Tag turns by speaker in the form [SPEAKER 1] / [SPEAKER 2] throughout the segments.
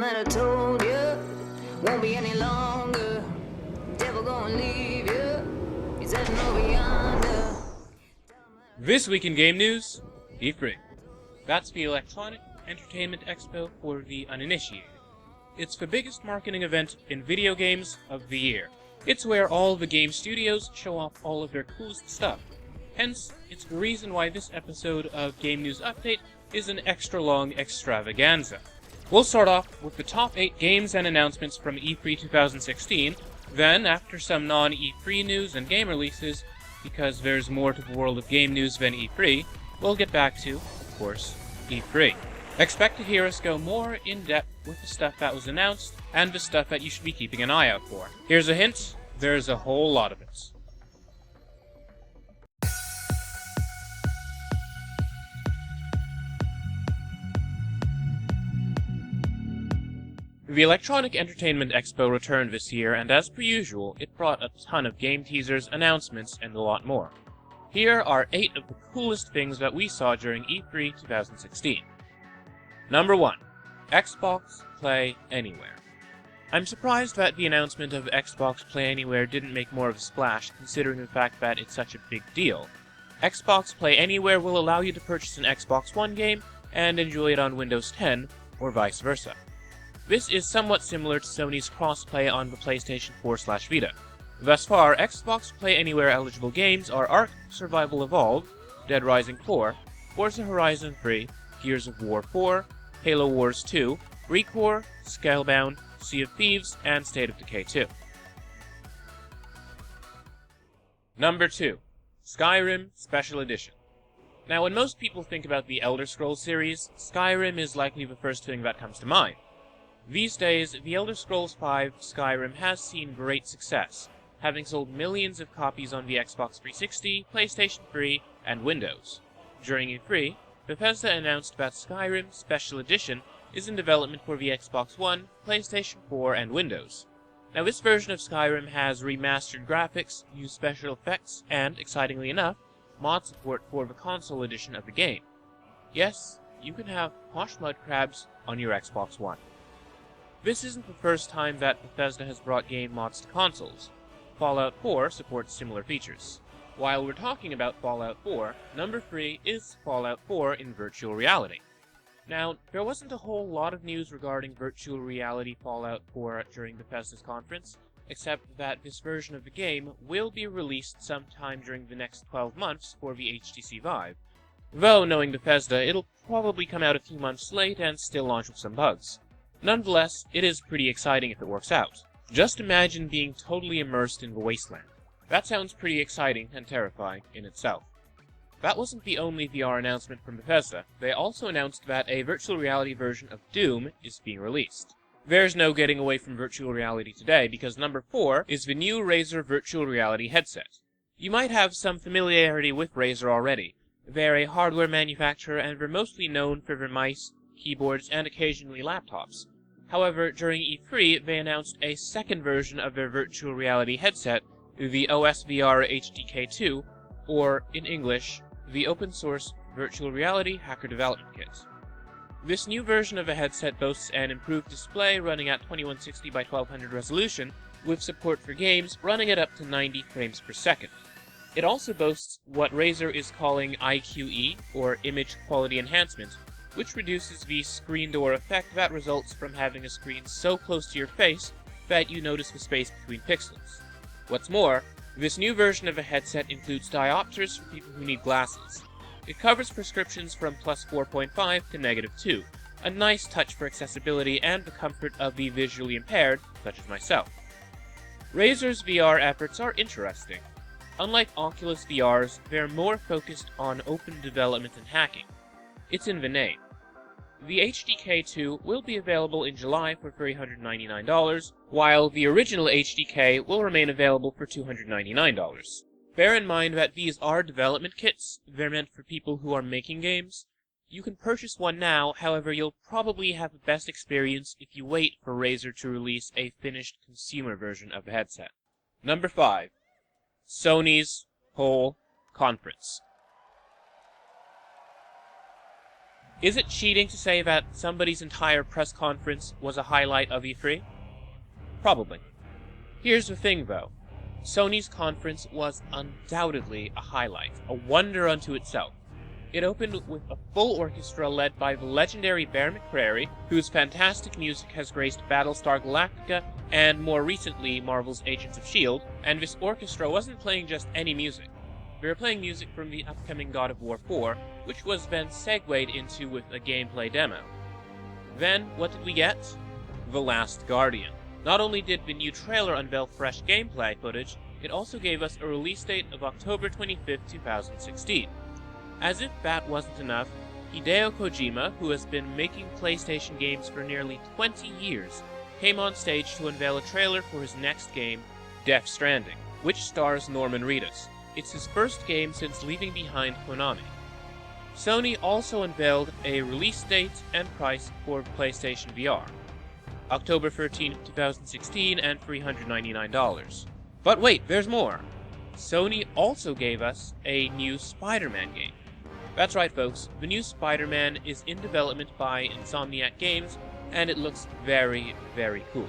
[SPEAKER 1] that I told you won't be any longer. Devil gonna leave you. He's heading over yonder.
[SPEAKER 2] This week in game news, E3. That's the Electronic Entertainment Expo for the uninitiated. It's the biggest marketing event in video games of the year. It's where all the game studios show off all of their coolest stuff. Hence, it's the reason why this episode of Game News Update is an extra long extravaganza. We'll start off with the top 8 games and announcements from E3 2016, then, after some non-E3 news and game releases, because there's more to the world of game news than E3, we'll get back to, of course, E3. Expect to hear us go more in-depth with the stuff that was announced, and the stuff that you should be keeping an eye out for. Here's a hint, there's a whole lot of it. The Electronic Entertainment Expo returned this year, and as per usual, it brought a ton of game teasers, announcements, and a lot more. Here are 8 of the coolest things that we saw during E3 2016. Number 1. Xbox Play Anywhere. I'm surprised that the announcement of Xbox Play Anywhere didn't make more of a splash, considering the fact that it's such a big deal. Xbox Play Anywhere will allow you to purchase an Xbox One game and enjoy it on Windows 10, or vice versa. This is somewhat similar to Sony's crossplay on the PlayStation 4/Vita. Thus far, Xbox Play Anywhere eligible games are Ark Survival Evolved, Dead Rising 4, Forza Horizon 3, Gears of War 4, Halo Wars 2, ReCore, Scalebound, Sea of Thieves, and State of Decay 2. Number 2. Skyrim Special Edition. Now, when most people think about the Elder Scrolls series, Skyrim is likely the first thing that comes to mind. These days, The Elder Scrolls V Skyrim has seen great success, having sold millions of copies on the Xbox 360, PlayStation 3, and Windows. During E3, Bethesda announced that Skyrim Special Edition is in development for the Xbox One, PlayStation 4, and Windows. Now, this version of Skyrim has remastered graphics, new special effects, and, excitingly enough, mod support for the console edition of the game. Yes, you can have posh mud crabs on your Xbox One. This isn't the first time that Bethesda has brought game mods to consoles. Fallout 4 supports similar features. While we're talking about Fallout 4, number 3 is Fallout 4 in virtual reality. Now, there wasn't a whole lot of news regarding virtual reality Fallout 4 during Bethesda's conference, except that this version of the game will be released sometime during the next 12 months for the HTC Vive. Though, knowing Bethesda, it'll probably come out a few months late and still launch with some bugs. Nonetheless, it is pretty exciting if it works out. Just imagine being totally immersed in the wasteland. That sounds pretty exciting and terrifying in itself. That wasn't the only VR announcement from Bethesda. They also announced that a virtual reality version of Doom is being released. There's no getting away from virtual reality today, because number 4 is the new Razer Virtual Reality headset. You might have some familiarity with Razer already. They're a hardware manufacturer and they're mostly known for their mice, keyboards, and occasionally laptops. However, during E3, they announced a second version of their virtual reality headset, the OSVR HDK 2, or, in English, the Open Source Virtual Reality Hacker Development Kit. This new version of the headset boasts an improved display running at 2160 by 1200 resolution, with support for games running at up to 90 frames per second. It also boasts what Razer is calling IQE, or Image Quality Enhancement, which reduces the screen door effect that results from having a screen so close to your face that you notice the space between pixels. What's more, this new version of the headset includes diopters for people who need glasses. It covers prescriptions from +4.5 to -2, a nice touch for accessibility and the comfort of the visually impaired, such as myself. Razer's VR efforts are interesting. Unlike Oculus VR's, they're more focused on open development and hacking. It's in the name. The HDK 2 will be available in July for $399, while the original HDK will remain available for $299. Bear in mind that these are development kits. They're meant for people who are making games. You can purchase one now, however you'll probably have the best experience if you wait for Razer to release a finished consumer version of the headset. Number 5. Sony's whole conference. Is it cheating to say that somebody's entire press conference was a highlight of E3? Probably. Here's the thing, though. Sony's conference was undoubtedly a highlight, a wonder unto itself. It opened with a full orchestra led by the legendary Bear McCreary, whose fantastic music has graced Battlestar Galactica and, more recently, Marvel's Agents of S.H.I.E.L.D., and this orchestra wasn't playing just any music. They were playing music from the upcoming God of War 4, which was then segued into with a gameplay demo. Then, what did we get? The Last Guardian. Not only did the new trailer unveil fresh gameplay footage, it also gave us a release date of October 25, 2016. As if that wasn't enough, Hideo Kojima, who has been making PlayStation games for nearly 20 years, came on stage to unveil a trailer for his next game, Death Stranding, which stars Norman Reedus. It's his first game since leaving behind Konami. Sony also unveiled a release date and price for PlayStation VR. October 13, 2016 and $399. But wait, there's more! Sony also gave us a new Spider-Man game. That's right, folks, the new Spider-Man is in development by Insomniac Games, and it looks very, very cool.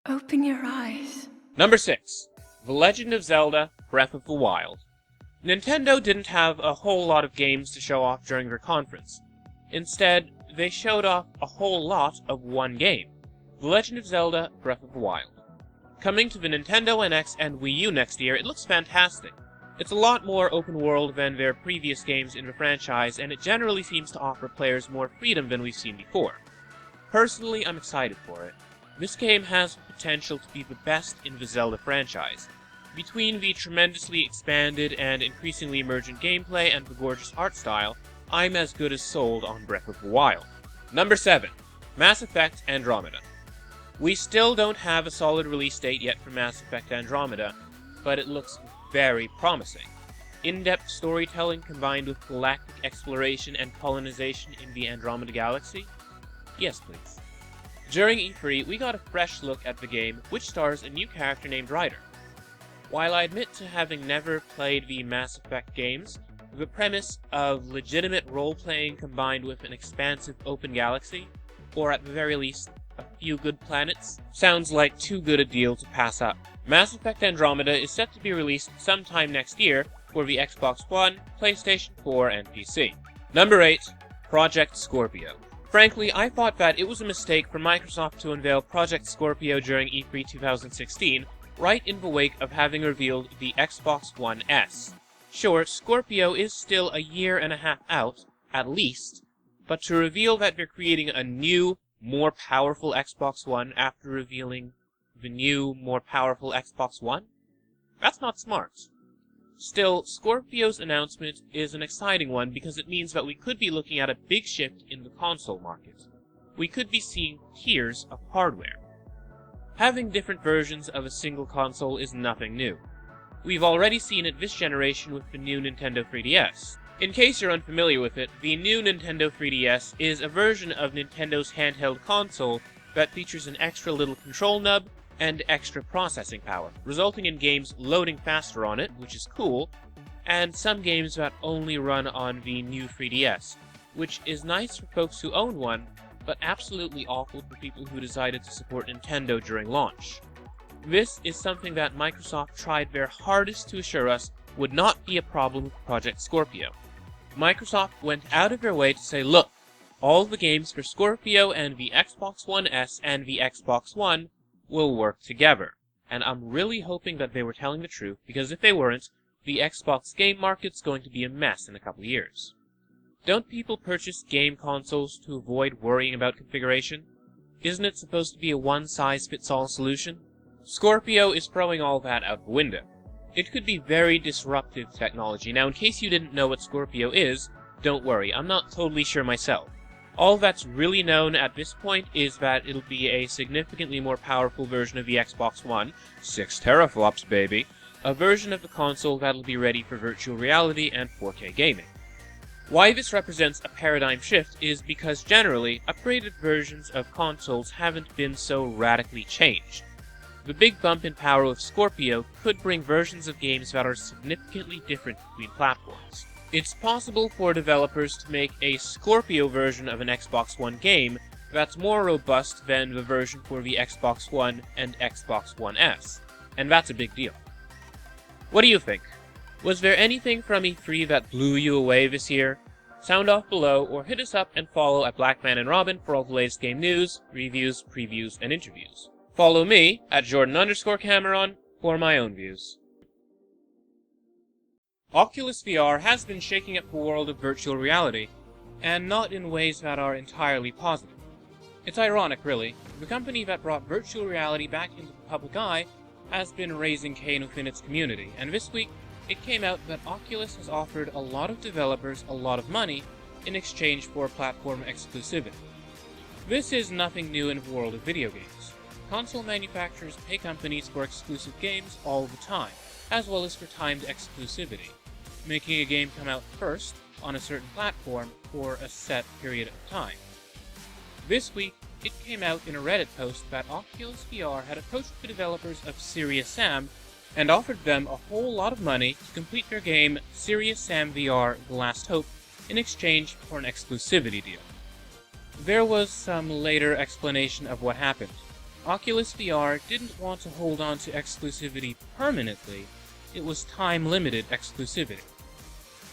[SPEAKER 3] Open your eyes.
[SPEAKER 2] Number 6. The Legend of Zelda: Breath of the Wild. Nintendo didn't have a whole lot of games to show off during their conference. Instead, they showed off a whole lot of one game, The Legend of Zelda: Breath of the Wild. Coming to the Nintendo NX and Wii U next year, it looks fantastic. It's a lot more open world than their previous games in the franchise, and it generally seems to offer players more freedom than we've seen before. Personally, I'm excited for it. This game has the potential to be the best in the Zelda franchise. Between the tremendously expanded and increasingly emergent gameplay and the gorgeous art style, I'm as good as sold on Breath of the Wild. Number 7. Mass Effect Andromeda. We still don't have a solid release date yet for Mass Effect Andromeda, but it looks very promising. In-depth storytelling combined with galactic exploration and colonization in the Andromeda Galaxy? Yes, please. During E3, we got a fresh look at the game, which stars a new character named Ryder. While I admit to having never played the Mass Effect games, the premise of legitimate role-playing combined with an expansive open galaxy, or at the very least, a few good planets, sounds like too good a deal to pass up. Mass Effect Andromeda is set to be released sometime next year for the Xbox One, PlayStation 4, and PC. Number 8. Project Scorpio. Frankly, I thought that it was a mistake for Microsoft to unveil Project Scorpio during E3 2016, right in the wake of having revealed the Xbox One S. Sure, Scorpio is still a year and a half out, at least, but to reveal that they're creating a new, more powerful Xbox One after revealing the new, more powerful Xbox One? That's not smart. Still, Scorpio's announcement is an exciting one because it means that we could be looking at a big shift in the console market. We could be seeing tiers of hardware. Having different versions of a single console is nothing new. We've already seen it this generation with the new Nintendo 3DS. In case you're unfamiliar with it, the new Nintendo 3DS is a version of Nintendo's handheld console that features an extra little control nub and extra processing power, resulting in games loading faster on it, which is cool, and some games that only run on the new 3DS, which is nice for folks who own one, but absolutely awful for people who decided to support Nintendo during launch. This is something that Microsoft tried their hardest to assure us would not be a problem with Project Scorpio. Microsoft went out of their way to say, look, all the games for Scorpio and the Xbox One S and the Xbox One will work together. And I'm really hoping that they were telling the truth, because if they weren't, the Xbox game market's going to be a mess in a couple years. Don't people purchase game consoles to avoid worrying about configuration? Isn't it supposed to be a one-size-fits-all solution? Scorpio is throwing all that out the window. It could be very disruptive technology. Now, in case you didn't know what Scorpio is, don't worry, I'm not totally sure myself. All that's really known at this point is that it'll be a significantly more powerful version of the Xbox One, 6 teraflops baby, a version of the console that'll be ready for virtual reality and 4K gaming. Why this represents a paradigm shift is because generally, upgraded versions of consoles haven't been so radically changed. The big bump in power of Scorpio could bring versions of games that are significantly different between platforms. It's possible for developers to make a Scorpio version of an Xbox One game that's more robust than the version for the Xbox One and Xbox One S, and that's a big deal. What do you think? Was there anything from E3 that blew you away this year? Sound off below, or hit us up and follow at Blackman and Robin for all the latest game news, reviews, previews, and interviews. Follow me at Jordan_Cameron for my own views. Oculus VR has been shaking up the world of virtual reality, and not in ways that are entirely positive. It's ironic, really. The company that brought virtual reality back into the public eye has been raising Cain within its community, and this week it came out that Oculus has offered a lot of developers a lot of money in exchange for platform exclusivity. This is nothing new in the world of video games. Console manufacturers pay companies for exclusive games all the time, as well as for timed exclusivity, making a game come out first on a certain platform for a set period of time. This week, it came out in a Reddit post that Oculus VR had approached the developers of Serious Sam and offered them a whole lot of money to complete their game Serious Sam VR The Last Hope in exchange for an exclusivity deal. There was some later explanation of what happened. Oculus VR didn't want to hold on to exclusivity permanently, it was time-limited exclusivity.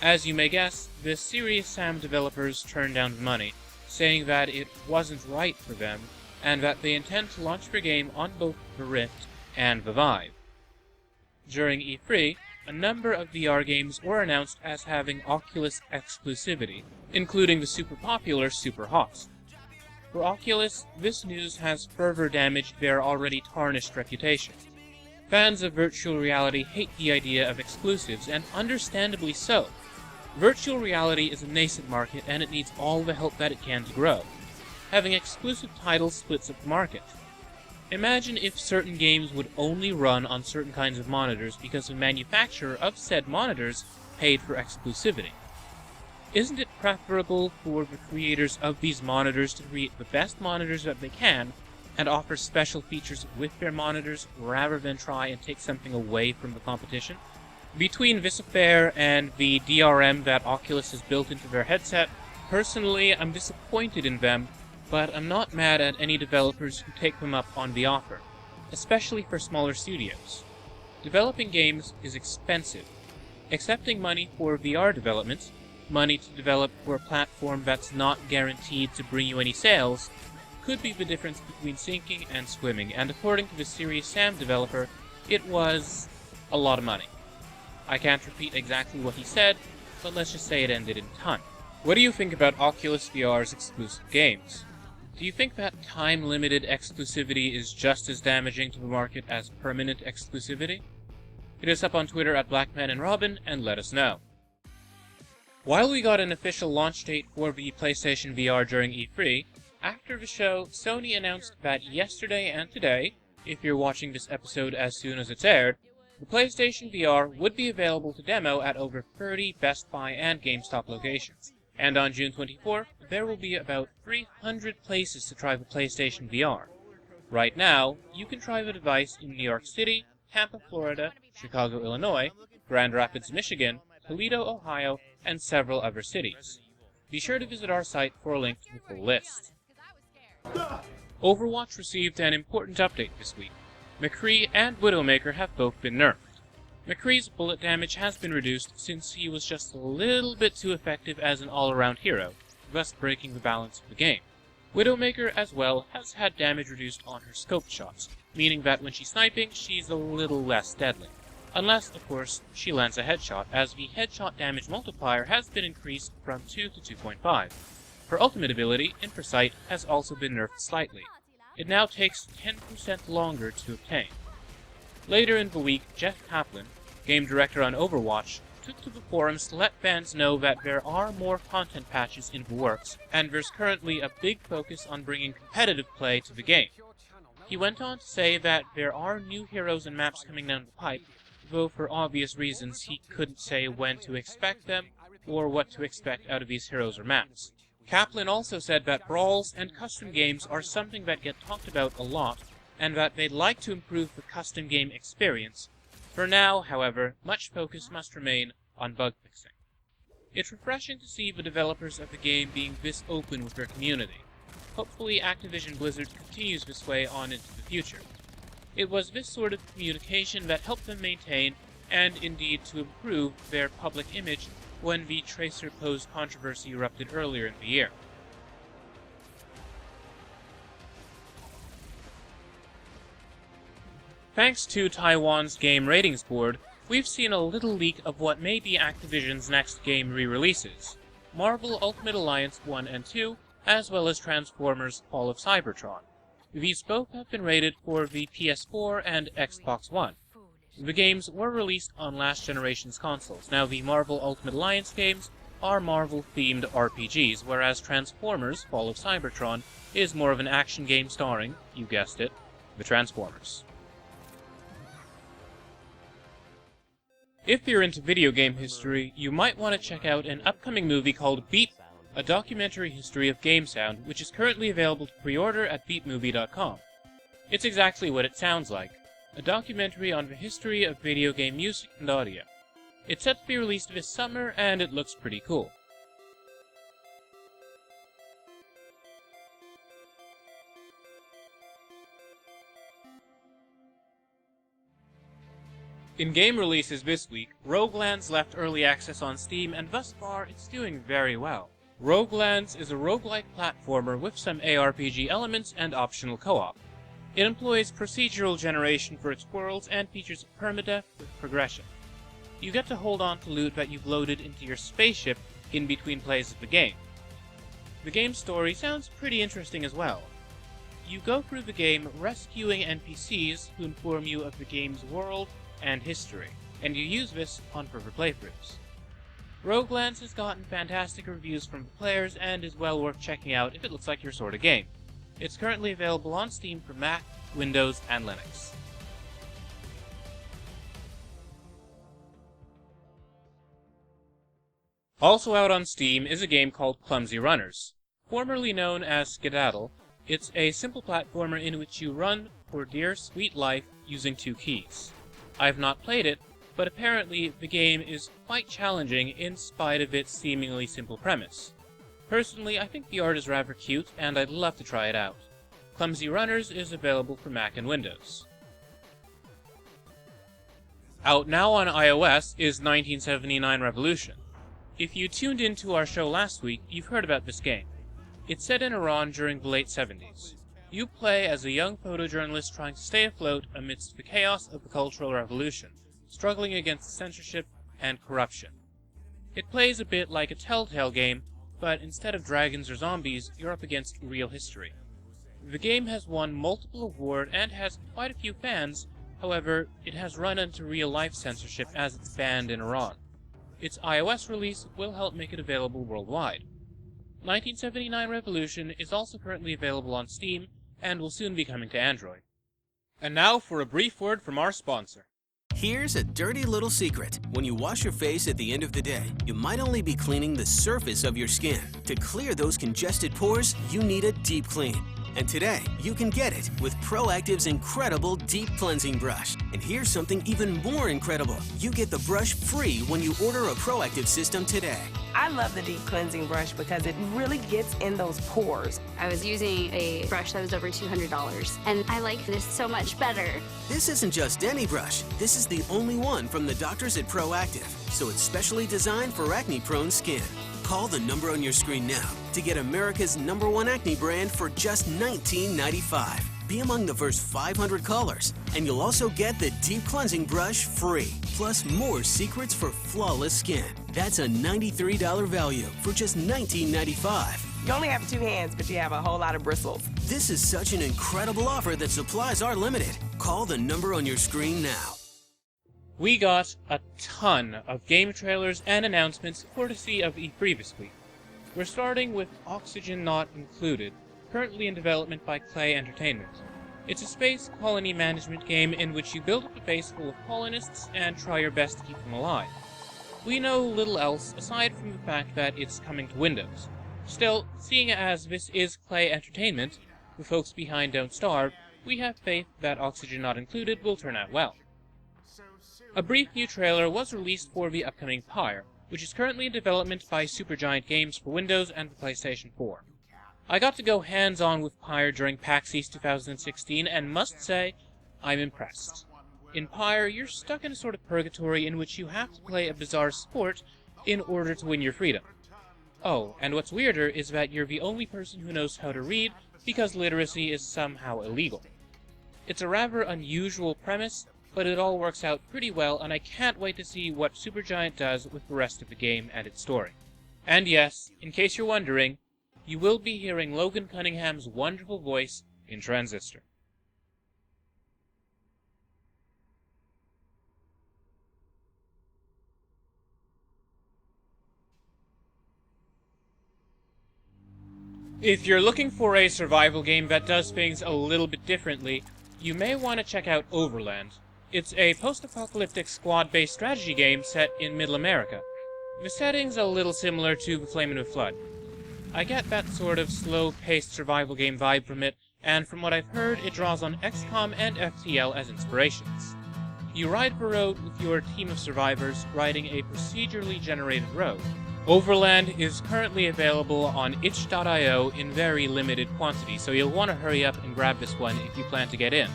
[SPEAKER 2] As you may guess, the Serious Sam developers turned down the money, saying that it wasn't right for them, and that they intend to launch their game on both the Rift and the Vive. During E3, a number of VR games were announced as having Oculus exclusivity, including the super popular Superhot. For Oculus, this news has further damaged their already tarnished reputation. Fans of virtual reality hate the idea of exclusives, and understandably so. Virtual reality is a nascent market, and it needs all the help that it can to grow. Having exclusive titles splits up the market. Imagine if certain games would only run on certain kinds of monitors because the manufacturer of said monitors paid for exclusivity. Isn't it preferable for the creators of these monitors to create the best monitors that they can and offer special features with their monitors rather than try and take something away from the competition? Between this affair and the DRM that Oculus has built into their headset, personally I'm disappointed in them, but I'm not mad at any developers who take them up on the offer, especially for smaller studios. Developing games is expensive. Accepting money for VR development, money to develop for a platform that's not guaranteed to bring you any sales, could be the difference between sinking and swimming, and according to the Serious Sam developer, it was a lot of money. I can't repeat exactly what he said, but let's just say it ended in a ton. What do you think about Oculus VR's exclusive games? Do you think that time-limited exclusivity is just as damaging to the market as permanent exclusivity? Hit us up on Twitter at Blackman and Robin and let us know. While we got an official launch date for the PlayStation VR during E3, after the show, Sony announced that yesterday and today, if you're watching this episode as soon as it's aired, the PlayStation VR would be available to demo at over 30 Best Buy and GameStop locations. And on June 24th, there will be about 300 places to try the PlayStation VR. Right now, you can try the device in New York City, Tampa, Florida, Chicago, Illinois, Grand Rapids, Michigan, Toledo, Ohio, and several other cities. Be sure to visit our site for a link to the full list. Overwatch received an important update this week. McCree and Widowmaker have both been nerfed. McCree's bullet damage has been reduced since he was just a little bit too effective as an all-around hero, thus breaking the balance of the game. Widowmaker, as well, has had damage reduced on her scoped shots, meaning that when she's sniping, she's a little less deadly. Unless, of course, she lands a headshot, as the headshot damage multiplier has been increased from 2 to 2.5. Her ultimate ability, Infrasight, has also been nerfed slightly. It now takes 10% longer to obtain. Later in the week, Jeff Kaplan, game director on Overwatch, took to the forums to let fans know that there are more content patches in the works, and there's currently a big focus on bringing competitive play to the game. He went on to say that there are new heroes and maps coming down the pipe, though for obvious reasons he couldn't say when to expect them or what to expect out of these heroes or maps. Kaplan also said that brawls and custom games are something that get talked about a lot, and that they'd like to improve the custom game experience. For now, however, much focus must remain on bug fixing. It's refreshing to see the developers of the game being this open with their community. Hopefully Activision Blizzard continues this way on into the future. It was this sort of communication that helped them maintain, and indeed to improve, their public image when the Tracer Pose controversy erupted earlier in the year. Thanks to Taiwan's Game Ratings Board, we've seen a little leak of what may be Activision's next game re-releases: Marvel Ultimate Alliance 1 and 2, as well as Transformers Fall of Cybertron. These both have been rated for the PS4 and Xbox One. The games were released on last generation's consoles. Now, the Marvel Ultimate Alliance games are Marvel-themed RPGs, whereas Transformers Fall of Cybertron is more of an action game starring, you guessed it, the Transformers. If you're into video game history, you might want to check out an upcoming movie called Beep, a documentary history of game sound, which is currently available to pre-order at beepmovie.com. It's exactly what it sounds like, a documentary on the history of video game music and audio. It's set to be released this summer, and it looks pretty cool. In game releases this week, Roguelands left early access on Steam, and thus far it's doing very well. Roguelands is a roguelike platformer with some ARPG elements and optional co-op. It employs procedural generation for its worlds and features permadeath with progression. You get to hold on to loot that you've loaded into your spaceship in between plays of the game. The game's story sounds pretty interesting as well. You go through the game rescuing NPCs who inform you of the game's world and history, and you use this on further playthroughs. Roguelands has gotten fantastic reviews from the players and is well worth checking out if it looks like your sort of game. It's currently available on Steam for Mac, Windows, and Linux. Also out on Steam is a game called Clumsy Runners. Formerly known as Skedaddle, it's a simple platformer in which you run for dear sweet life using 2 keys. I've not played it, but apparently the game is quite challenging in spite of its seemingly simple premise. Personally, I think the art is rather cute, and I'd love to try it out. Clumsy Runners is available for Mac and Windows. Out now on iOS is 1979 Revolution. If you tuned into our show last week, you've heard about this game. It's set in Iran during the late 70s. You play as a young photojournalist trying to stay afloat amidst the chaos of the Cultural Revolution, struggling against censorship and corruption. It plays a bit like a Telltale game, but instead of dragons or zombies, you're up against real history. The game has won multiple awards and has quite a few fans. However, it has run into real-life censorship as it's banned in Iran. Its iOS release will help make it available worldwide. 1979 Revolution is also currently available on Steam, and will soon be coming to Android. And now for a brief word from our sponsor.
[SPEAKER 4] Here's a dirty little secret. When you wash your face at the end of the day, you might only be cleaning the surface of your skin. To clear those congested pores, you need a deep clean. And today, you can get it with Proactive's incredible deep cleansing brush. And here's something even more incredible. You get the brush free when you order a Proactive system today.
[SPEAKER 5] I love the deep cleansing brush because it really gets in those pores.
[SPEAKER 6] I was using a brush that was over $200, and I like this so much better.
[SPEAKER 4] This isn't just any brush. This is the only one from the doctors at Proactive, so it's specially designed for acne-prone skin. Call the number on your screen now to get America's #1 acne brand for just $19.95. Be among the first 500 callers, and you'll also get the deep cleansing brush free, plus more secrets for flawless skin. That's a $93 value for just $19.95.
[SPEAKER 5] You only have 2 hands, but you have a whole lot of bristles.
[SPEAKER 4] This is such an incredible offer that supplies are limited. Call the number on your screen now.
[SPEAKER 2] We got a ton of game trailers and announcements courtesy of E3 this week. We're starting with Oxygen Not Included, currently in development by Klei Entertainment. It's a space colony management game in which you build up a base full of colonists and try your best to keep them alive. We know little else aside from the fact that it's coming to Windows. Still, seeing as this is Klei Entertainment, the folks behind Don't Starve, we have faith that Oxygen Not Included will turn out well. A brief new trailer was released for the upcoming Pyre, which is currently in development by Supergiant Games for Windows and the PlayStation 4. I got to go hands-on with Pyre during PAX East 2016 and must say, I'm impressed. In Pyre, you're stuck in a sort of purgatory in which you have to play a bizarre sport in order to win your freedom. Oh, and what's weirder is that you're the only person who knows how to read because literacy is somehow illegal. It's a rather unusual premise, but it all works out pretty well, and I can't wait to see what Supergiant does with the rest of the game and its story. And yes, in case you're wondering, you will be hearing Logan Cunningham's wonderful voice in Transistor. If you're looking for a survival game that does things a little bit differently, you may want to check out Overland. It's a post-apocalyptic squad-based strategy game set in Middle America. The setting's a little similar to The Flame and the Flood. I get that sort of slow-paced survival game vibe from it, and from what I've heard, it draws on XCOM and FTL as inspirations. You ride the road with your team of survivors, riding a procedurally generated road. Overland is currently available on itch.io in very limited quantity, so you'll want to hurry up and grab this one if you plan to get in.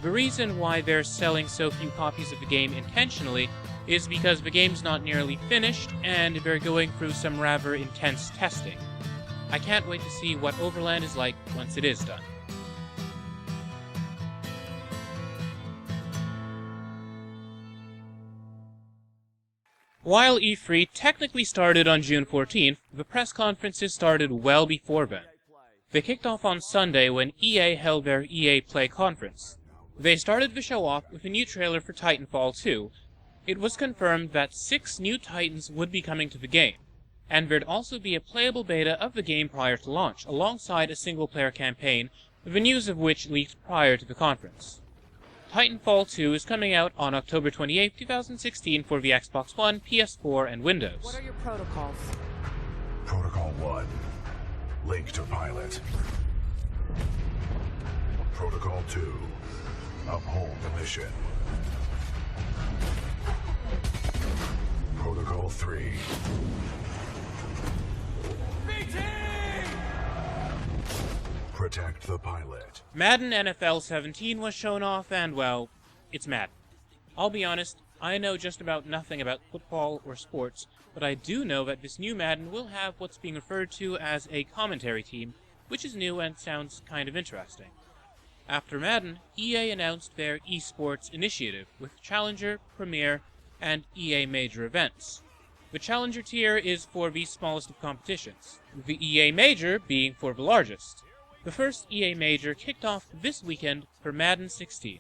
[SPEAKER 2] The reason why they're selling so few copies of the game intentionally is because the game's not nearly finished, and they're going through some rather intense testing. I can't wait to see what Overland is like once it is done. While E3 technically started on June 14th, the press conferences started well before then. They kicked off on Sunday when EA held their EA Play conference. They started the show off with a new trailer for Titanfall 2. It was confirmed that 6 new Titans would be coming to the game, and there'd also be a playable beta of the game prior to launch, alongside a single-player campaign, the news of which leaked prior to the conference. Titanfall 2 is coming out on October 28, 2016 for the Xbox One, PS4, and Windows.
[SPEAKER 5] What are your protocols?
[SPEAKER 7] Protocol 1. Link to pilot. Protocol 2. Uphold the mission. Protocol 3. Protect the pilot.
[SPEAKER 2] Madden NFL 17 was shown off, and well, it's Madden. I'll be honest, I know just about nothing about football or sports, but I do know that this new Madden will have what's being referred to as a commentary team, which is new and sounds kind of interesting. After Madden, EA announced their esports initiative, with Challenger, Premier, and EA Major events. The Challenger tier is for the smallest of competitions, the EA Major being for the largest. The first EA Major kicked off this weekend for Madden 16.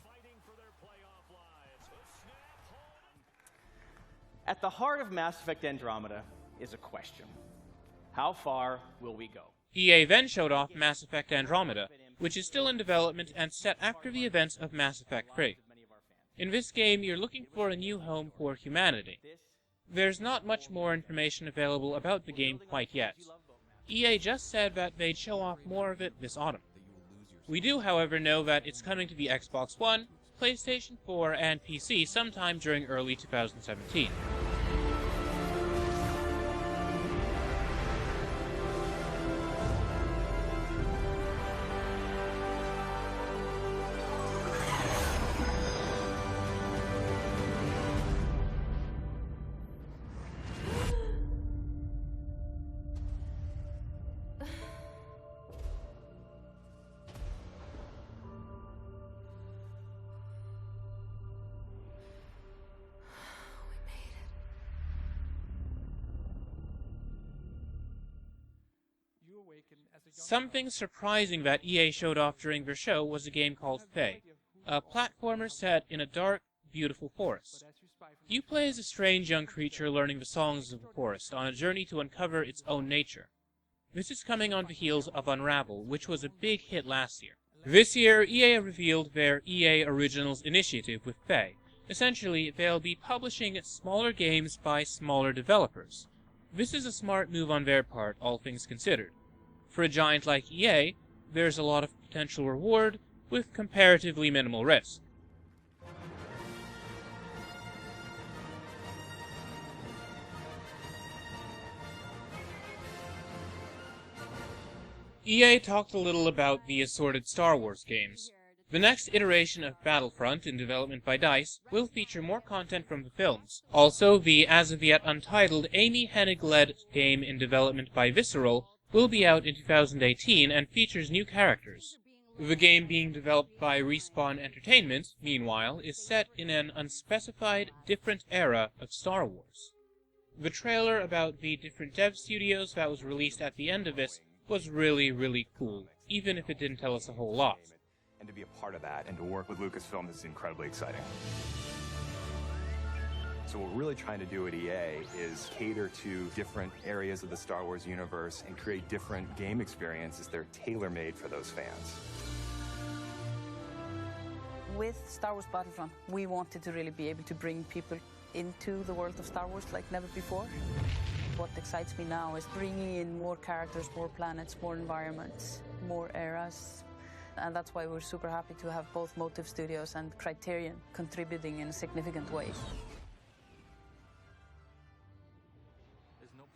[SPEAKER 8] At the heart of Mass Effect Andromeda is a question. How far will we go?
[SPEAKER 2] EA then showed off Mass Effect Andromeda, which is still in development and set after the events of Mass Effect 3. In this game, you're looking for a new home for humanity. There's not much more information available about the game quite yet. EA just said that they'd show off more of it this autumn. We do, however, know that it's coming to the Xbox One, PlayStation 4, and PC sometime during early 2017. Something surprising that EA showed off during their show was a game called Fae, a platformer set in a dark, beautiful forest. You play as a strange young creature learning the songs of the forest on a journey to uncover its own nature. This is coming on the heels of Unravel, which was a big hit last year. This year, EA revealed their EA Originals initiative with Fae. Essentially, they'll be publishing smaller games by smaller developers. This is a smart move on their part, all things considered. For a giant like EA, there's a lot of potential reward, with comparatively minimal risk. EA talked a little about the assorted Star Wars games. The next iteration of Battlefront, in development by DICE, will feature more content from the films. Also, the as-of-yet untitled Amy Hennig-led game in development by Visceral will be out in 2018 and features new characters. The game being developed by Respawn Entertainment, meanwhile, is set in an unspecified, different era of Star Wars. The trailer about the different dev studios that was released at the end of this was really cool, even if it didn't tell us a whole lot.
[SPEAKER 9] And to be a part of that and to work with Lucasfilm is incredibly exciting. So what we're really trying to do at EA is cater to different areas of the Star Wars universe and create different game experiences that are tailor-made for those fans.
[SPEAKER 10] With Star Wars Battlefront, we wanted to really be able to bring people into the world of Star Wars like never before. What excites me now is bringing in more characters, more planets, more environments, more eras. And that's why we're super happy to have both Motive Studios and Criterion contributing in a significant way.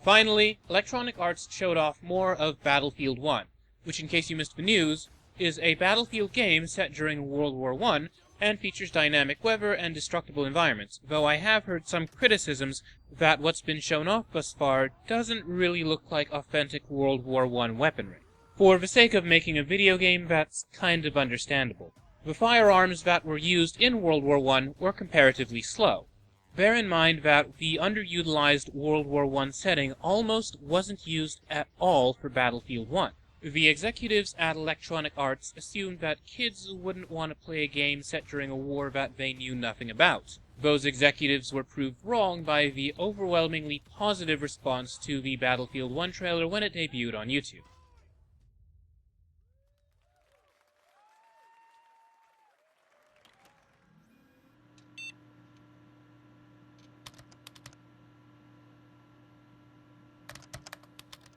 [SPEAKER 2] Finally, Electronic Arts showed off more of Battlefield 1, which, in case you missed the news, is a Battlefield game set during World War I and features dynamic weather and destructible environments, though I have heard some criticisms that what's been shown off thus far doesn't really look like authentic World War I weaponry. For the sake of making a video game, that's kind of understandable. The firearms that were used in World War I were comparatively slow. Bear in mind that the underutilized World War I setting almost wasn't used at all for Battlefield 1. The executives at Electronic Arts assumed that kids wouldn't want to play a game set during a war that they knew nothing about. Those executives were proved wrong by the overwhelmingly positive response to the Battlefield 1 trailer when it debuted on YouTube.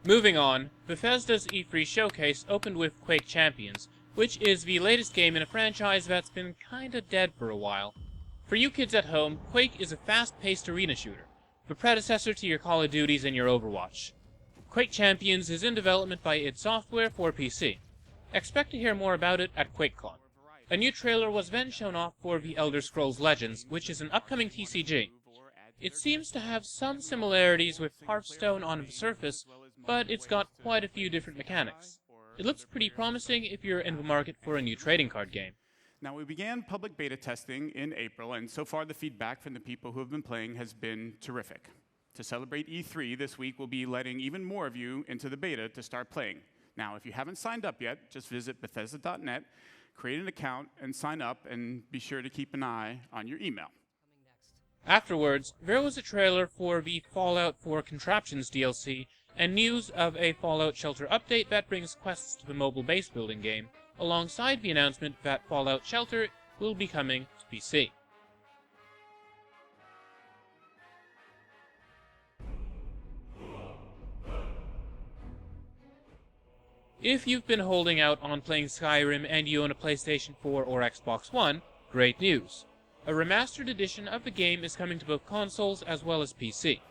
[SPEAKER 2] Moving on, Bethesda's E3 showcase opened with Quake Champions, which is the latest game in a franchise that's been kinda dead for a while. For you kids at home, Quake is a fast-paced arena shooter, the predecessor to your Call of Duties and your Overwatch. Quake Champions is in development by id Software for PC. Expect to hear more about it at QuakeCon. A new trailer was then shown off for The Elder Scrolls Legends, which is an upcoming TCG. It seems to have some similarities with Hearthstone on the surface, but it's got quite a few different mechanics. It looks pretty promising if you're in the market for a new trading card game.
[SPEAKER 11] Now, we began public beta testing in April, and so far the feedback from the people who have been playing has been terrific. To celebrate E3 this week, we'll be letting even more of you into the beta to start playing. Now, if you haven't signed up yet, just visit Bethesda.net, create an account, and sign up, and be sure to keep an eye on your email.
[SPEAKER 2] Afterwards, there was a trailer for the Fallout 4 Contraptions DLC, and news of a Fallout Shelter update that brings quests to the mobile base building game, alongside the announcement that Fallout Shelter will be coming to PC. If you've been holding out on playing Skyrim and you own a PlayStation 4 or Xbox One, great news. A remastered edition of the game is coming to both consoles as well as PC.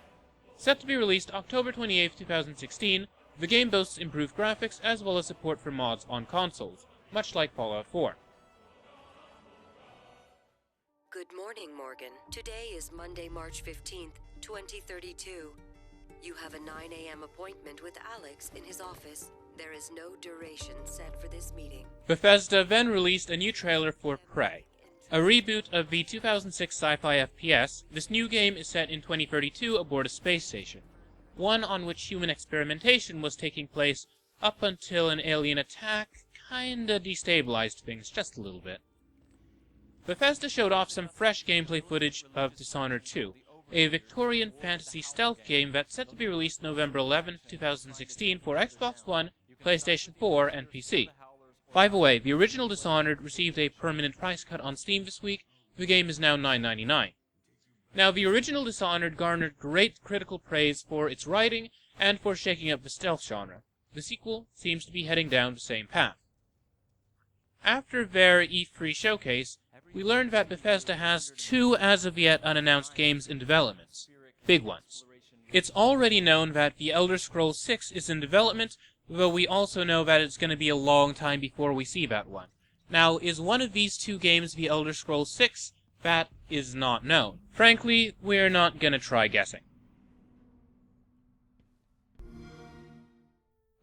[SPEAKER 2] Set to be released October 28, 2016, the game boasts improved graphics as well as support for mods on consoles, much like Fallout 4.
[SPEAKER 12] Good morning, Morgan. Today is Monday, March 15th, 2032. You have a 9 a.m. appointment with Alex in his office. There is no duration set for this meeting.
[SPEAKER 2] Bethesda then released a new trailer for Prey. A reboot of the 2006 sci-fi FPS, this new game is set in 2032 aboard a space station, one on which human experimentation was taking place up until an alien attack kinda destabilized things just a little bit. Bethesda showed off some fresh gameplay footage of Dishonored 2, a Victorian fantasy stealth game that's set to be released November 11, 2016 for Xbox One, PlayStation 4, and PC. By the way, the original Dishonored received a permanent price cut on Steam this week. The game is now $9.99. Now, the original Dishonored garnered great critical praise for its writing and for shaking up the stealth genre. The sequel seems to be heading down the same path. After their E3 showcase, we learned that Bethesda has 2 as of yet unannounced games in development. Big ones. It's already known that The Elder Scrolls 6 is in development, though we also know that it's going to be a long time before we see that one. Now, is one of these 2 games The Elder Scrolls 6? That is not known. Frankly, we're not going to try guessing.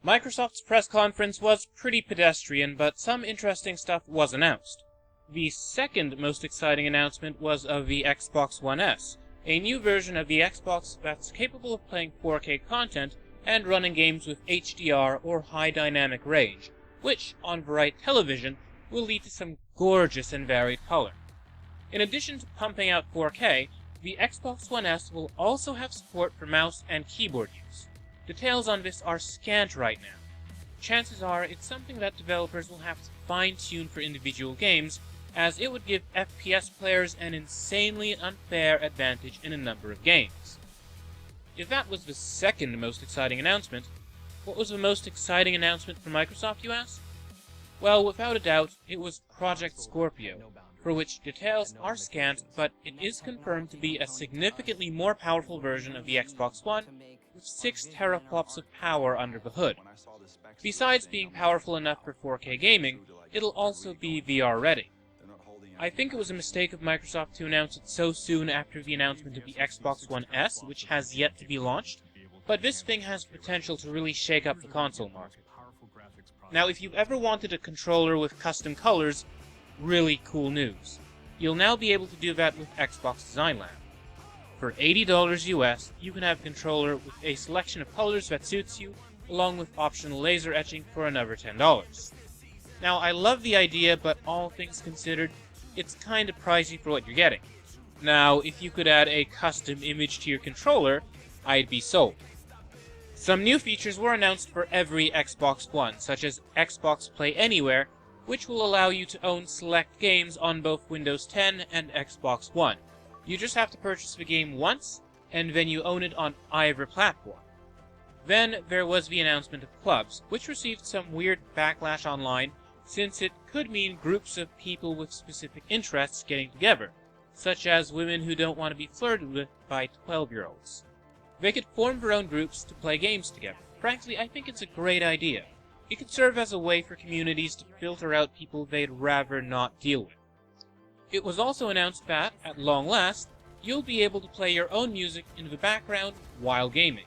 [SPEAKER 2] Microsoft's press conference was pretty pedestrian, but some interesting stuff was announced. The second most exciting announcement was of the Xbox One S, a new version of the Xbox that's capable of playing 4K content and running games with HDR or high dynamic range, which, on bright television, will lead to some gorgeous and varied color. In addition to pumping out 4K, the Xbox One S will also have support for mouse and keyboard use. Details on this are scant right now. Chances are it's something that developers will have to fine-tune for individual games, as it would give FPS players an insanely unfair advantage in a number of games. If that was the second most exciting announcement, what was the most exciting announcement from Microsoft, you ask? Well, without a doubt, it was Project Scorpio, for which details are scant, but it is confirmed to be a significantly more powerful version of the Xbox One, with 6 teraflops of power under the hood. Besides being powerful enough for 4K gaming, it'll also be VR ready. I think it was a mistake of Microsoft to announce it so soon after the announcement of the Xbox One S, which has yet to be launched, but this thing has potential to really shake up the console market. Now, if you've ever wanted a controller with custom colors, really cool news. You'll now be able to do that with Xbox Design Lab. For $80 US, you can have a controller with a selection of colors that suits you, along with optional laser etching for another $10. Now, I love the idea, but all things considered, it's kind of pricey for what you're getting. Now, if you could add a custom image to your controller, I'd be sold. Some new features were announced for every Xbox One, such as Xbox Play Anywhere, which will allow you to own select games on both Windows 10 and Xbox One. You just have to purchase the game once, and then you own it on either platform. Then there was the announcement of clubs, which received some weird backlash online, since it could mean groups of people with specific interests getting together, such as women who don't want to be flirted with by 12-year-olds. They could form their own groups to play games together. Frankly, I think it's a great idea. It could serve as a way for communities to filter out people they'd rather not deal with. It was also announced that, at long last, you'll be able to play your own music in the background while gaming.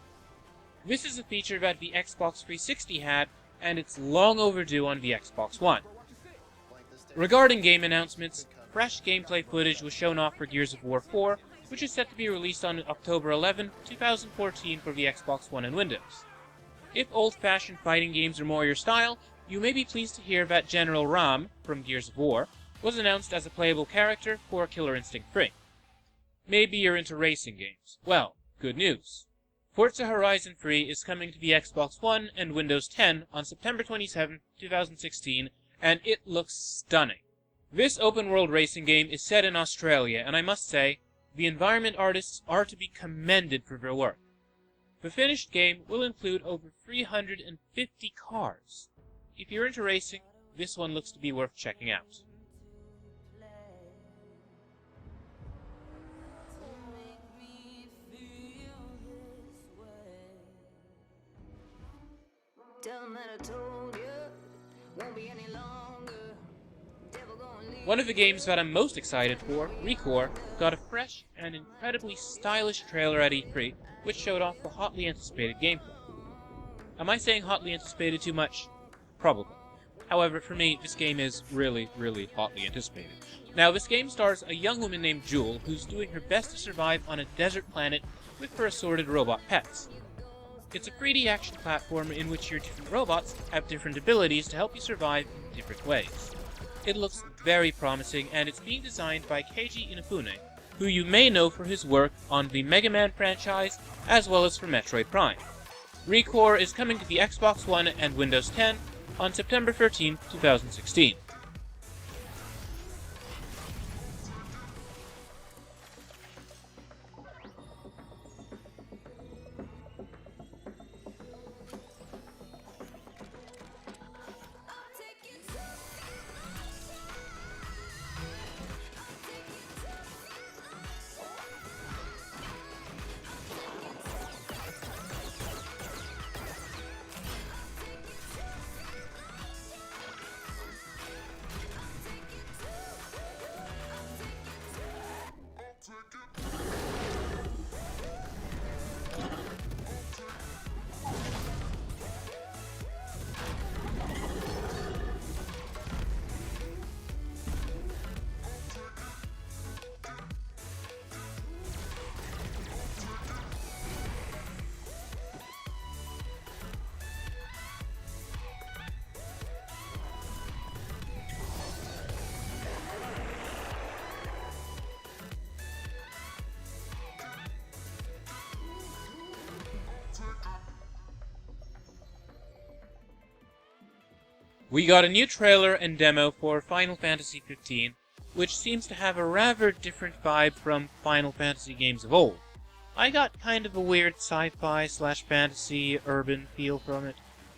[SPEAKER 2] This is a feature that the Xbox 360 had, and it's long overdue on the Xbox One. Regarding game announcements, fresh gameplay footage was shown off for Gears of War 4, which is set to be released on October 11, 2014 for the Xbox One and Windows. If old-fashioned fighting games are more your style, you may be pleased to hear that General Ram, from Gears of War, was announced as a playable character for Killer Instinct 3. Maybe you're into racing games. Well, good news. Forza Horizon 3 is coming to the Xbox One and Windows 10 on September 27, 2016, and it looks stunning. This open-world racing game is set in Australia, and I must say, the environment artists are to be commended for their work. The finished game will include over 350 cars. If you're into racing, this one looks to be worth checking out.
[SPEAKER 1] Tell 'em that I told you, won't be any longer. Devil gonna leave.
[SPEAKER 2] One of the games that I'm most excited for, ReCore, got a fresh and incredibly stylish trailer at E3, which showed off the hotly anticipated gameplay. Am I saying hotly anticipated too much? Probably. However, for me, this game is really, really hotly anticipated. Now, this game stars a young woman named Jewel, who's doing her best to survive on a desert planet with her assorted robot pets. It's a 3D action platformer in which your different robots have different abilities to help you survive in different ways. It looks very promising, and it's being designed by Keiji Inafune, who you may know for his work on the Mega Man franchise, as well as for Metroid Prime. ReCore is coming to the Xbox One and Windows 10 on September 13, 2016. We got a new trailer and demo for Final Fantasy XV, which seems to have a rather different vibe from Final Fantasy games of old. I got kind of a weird sci-fi / fantasy urban feel from it,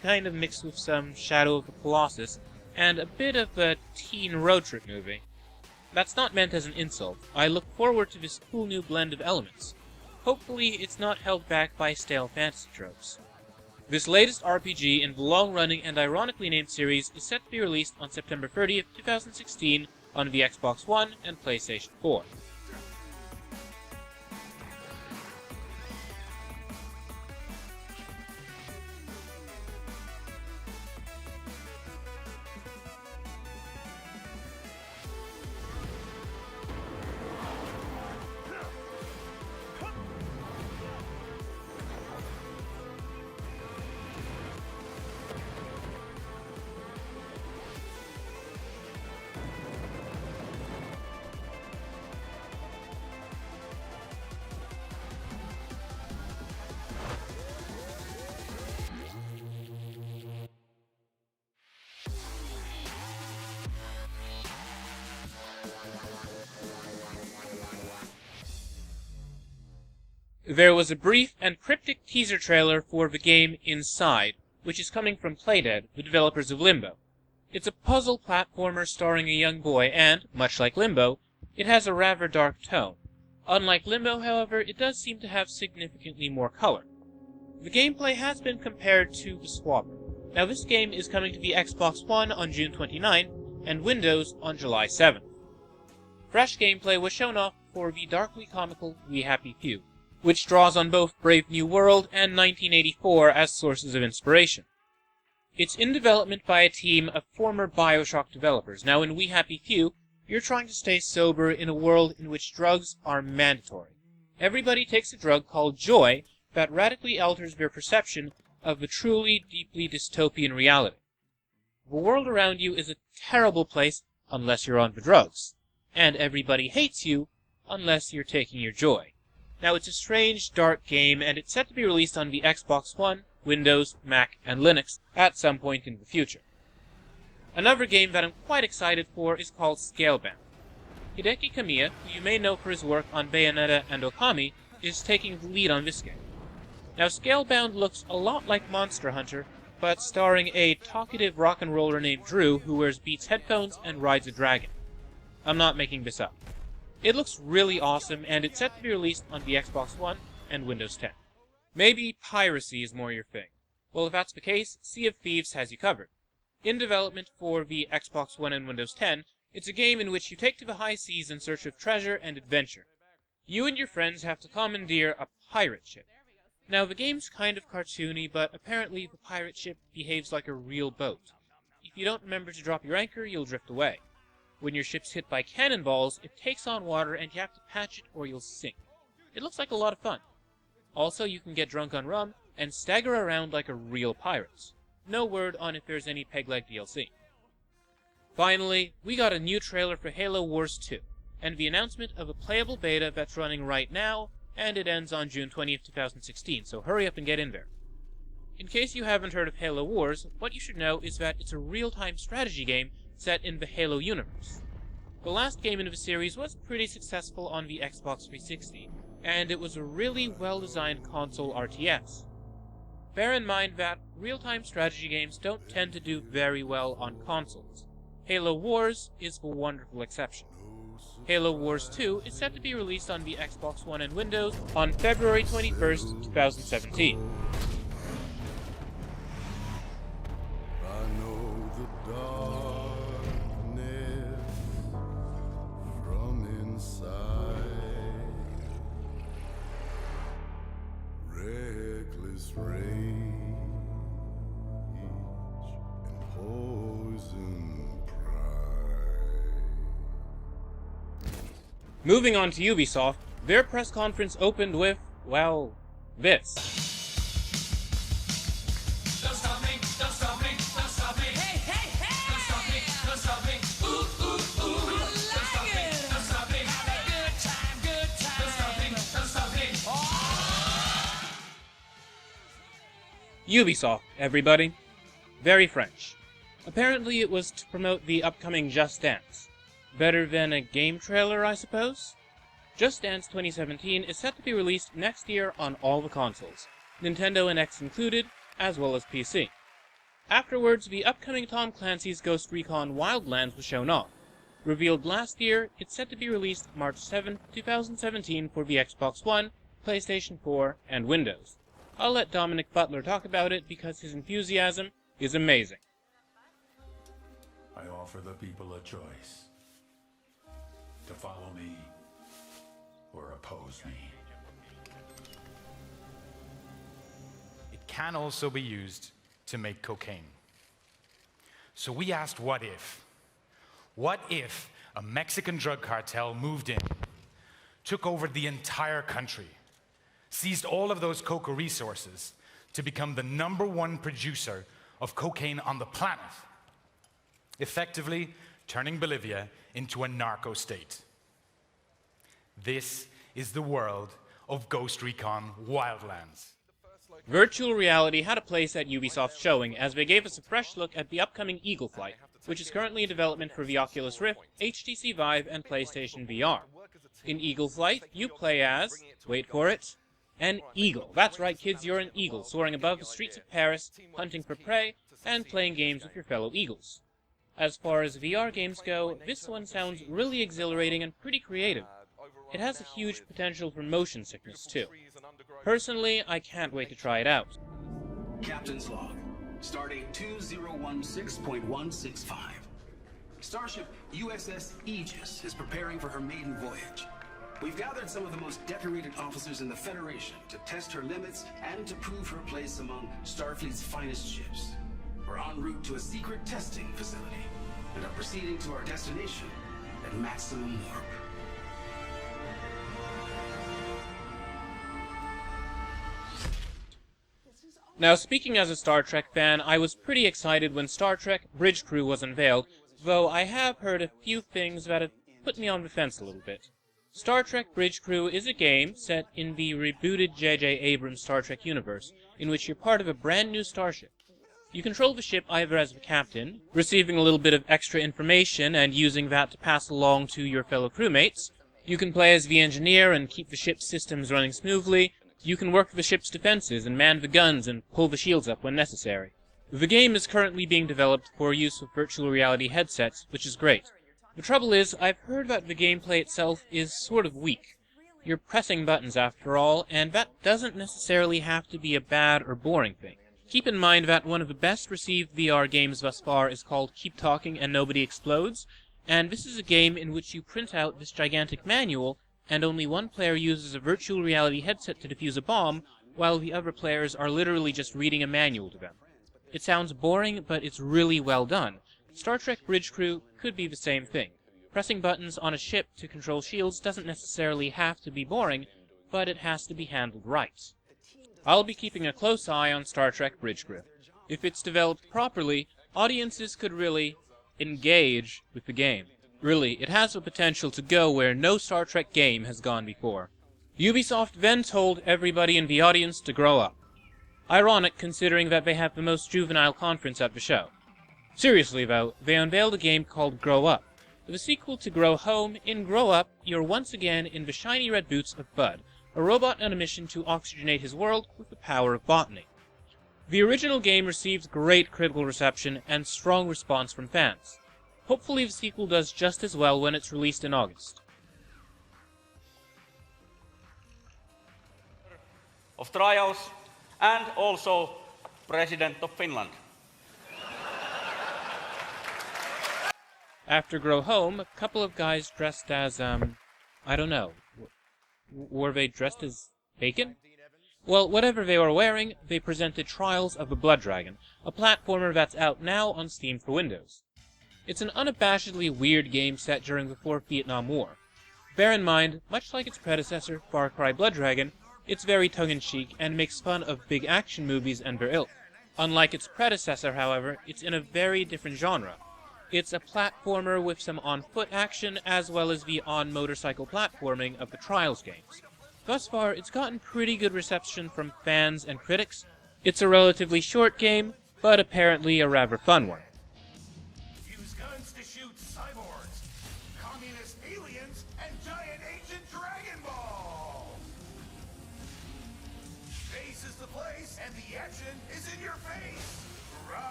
[SPEAKER 2] kind of mixed with some Shadow of the Colossus, and a bit of a teen road trip movie. That's not meant as an insult. I look forward to this cool new blend of elements. Hopefully it's not held back by stale fantasy tropes. This latest RPG in the long-running and ironically named series is set to be released on September 30th, 2016 on the Xbox One and PlayStation 4. There was a brief and cryptic teaser trailer for the game Inside, which is coming from Playdead, the developers of Limbo. It's a puzzle platformer starring a young boy and, much like Limbo, it has a rather dark tone. Unlike Limbo, however, it does seem to have significantly more color. The gameplay has been compared to The Swabber. Now this game is coming to the Xbox One on June 29 and Windows on July 7th. Fresh gameplay was shown off for the darkly comical We Happy Few, which draws on both Brave New World and 1984 as sources of inspiration. It's in development by a team of former BioShock developers. Now in We Happy Few, you're trying to stay sober in a world in which drugs are mandatory. Everybody takes a drug called Joy that radically alters their perception of the truly, deeply dystopian reality. The world around you is a terrible place unless you're on the drugs, and everybody hates you unless you're taking your Joy. Now, it's a strange, dark game, and it's set to be released on the Xbox One, Windows, Mac, and Linux at some point in the future. Another game that I'm quite excited for is called Scalebound. Hideki Kamiya, who you may know for his work on Bayonetta and Okami, is taking the lead on this game. Now, Scalebound looks a lot like Monster Hunter, but starring a talkative rock and roller named Drew who wears Beats headphones and rides a dragon. I'm not making this up. It looks really awesome, and it's set to be released on the Xbox One and Windows 10. Maybe piracy is more your thing. Well, if that's the case, Sea of Thieves has you covered. In development for the Xbox One and Windows 10, it's a game in which you take to the high seas in search of treasure and adventure. You and your friends have to commandeer a pirate ship. Now, the game's kind of cartoony, but apparently the pirate ship behaves like a real boat. If you don't remember to drop your anchor, you'll drift away. When your ship's hit by cannonballs, it takes on water and you have to patch it or you'll sink. It looks like a lot of fun. Also, you can get drunk on rum and stagger around like a real pirate. No word on if there's any Peg-Leg DLC. Finally, we got a new trailer for Halo Wars 2, and the announcement of a playable beta that's running right now, and it ends on June 20th, 2016, so hurry up and get in there. In case you haven't heard of Halo Wars, what you should know is that it's a real-time strategy game set in the Halo universe. The last game in the series was pretty successful on the Xbox 360, and it was a really well-designed console RTS. Bear in mind that real-time strategy games don't tend to do very well on consoles. Halo Wars is the wonderful exception. Halo Wars 2 is set to be released on the Xbox One and Windows on February 21st, 2017. Moving on to Ubisoft, their press conference opened with, well, this.
[SPEAKER 13] Don't stop me, don't stop me, don't stop me. Hey, hey, hey! Don't stop me, don't stop me. Ooh, ooh, ooh. Don't stop me, don't stop me. Have a good time, good time. Don't stop me, don't stop me. Oh!
[SPEAKER 2] Ubisoft, everybody. Very French. Apparently it was to promote the upcoming Just Dance. Better than a game trailer, I suppose? Just Dance 2017 is set to be released next year on all the consoles, Nintendo NX included, as well as PC. Afterwards, the upcoming Tom Clancy's Ghost Recon Wildlands was shown off. Revealed last year, it's set to be released March 7, 2017 for the Xbox One, PlayStation 4, and Windows. I'll let Dominic Butler talk about it because his enthusiasm is amazing.
[SPEAKER 7] I offer the people a choice. To follow me or oppose me.
[SPEAKER 14] It can also be used to make cocaine. So we asked, what if? What if a Mexican drug cartel moved in, took over the entire country, seized all of those coca resources to become the #1 producer of cocaine on the planet, effectively turning Bolivia into a narco state? This is the world of Ghost Recon Wildlands.
[SPEAKER 2] Virtual reality had a place at Ubisoft's showing as they gave us a fresh look at the upcoming Eagle Flight, which is currently in development for the Oculus Rift, HTC Vive, and PlayStation VR. In Eagle Flight, you play as, wait for it, an eagle. That's right, kids, you're an eagle, soaring above the streets of Paris, hunting for prey, and playing games with your fellow eagles. As far as VR games go, this one sounds really exhilarating and pretty creative. It has a huge potential for motion sickness, too. Personally, I can't wait to try it out.
[SPEAKER 15] Captain's log. Stardate 2016.165. Starship USS Aegis is preparing for her maiden voyage. We've gathered some of the most decorated officers in the Federation to test her limits and to prove her place among Starfleet's finest ships. We're en route to a secret testing facility and are proceeding to our destination at maximum warp.
[SPEAKER 2] Now, speaking as a Star Trek fan, I was pretty excited when Star Trek Bridge Crew was unveiled, though I have heard a few things that have put me on the fence a little bit. Star Trek Bridge Crew is a game set in the rebooted J.J. Abrams Star Trek universe, in which you're part of a brand new starship. You control the ship either as the captain, receiving a little bit of extra information and using that to pass along to your fellow crewmates. You can play as the engineer and keep the ship's systems running smoothly. You can work the ship's defenses and man the guns and pull the shields up when necessary. The game is currently being developed for use with virtual reality headsets, which is great. The trouble is, I've heard that the gameplay itself is sort of weak. You're pressing buttons after all, and that doesn't necessarily have to be a bad or boring thing. Keep in mind that one of the best received VR games thus far is called Keep Talking and Nobody Explodes, and this is a game in which you print out this gigantic manual and only one player uses a virtual reality headset to defuse a bomb, while the other players are literally just reading a manual to them. It sounds boring, but it's really well done. Star Trek Bridge Crew could be the same thing. Pressing buttons on a ship to control shields doesn't necessarily have to be boring, but it has to be handled right. I'll be keeping a close eye on Star Trek Bridge Crew. If it's developed properly, audiences could really engage with the game. Really, it has the potential to go where no Star Trek game has gone before. Ubisoft then told everybody in the audience to grow up. Ironic considering that they have the most juvenile conference at the show. Seriously though, they unveiled a game called Grow Up. The sequel to Grow Home, in Grow Up, you're once again in the shiny red boots of Bud, a robot on a mission to oxygenate his world with the power of botany. The original game received great critical reception and strong response from fans. Hopefully the sequel does just as well when it's released in August.
[SPEAKER 16] Of trials and also President of Finland.
[SPEAKER 2] After Grow Home, a couple of guys dressed as, I don't know. Were they dressed as bacon? Well, whatever they were wearing, they presented Trials of the Blood Dragon, a platformer that's out now on Steam for Windows. It's an unabashedly weird game set during the Fourth Vietnam War. Bear in mind, much like its predecessor, Far Cry Blood Dragon, it's very tongue-in-cheek and makes fun of big action movies and their ilk. Unlike its predecessor, however, it's in a very different genre. It's a platformer with some on-foot action as well as the on-motorcycle platforming of the Trials games. Thus far, it's gotten pretty good reception from fans and critics. It's a relatively short game, but apparently a rather fun one.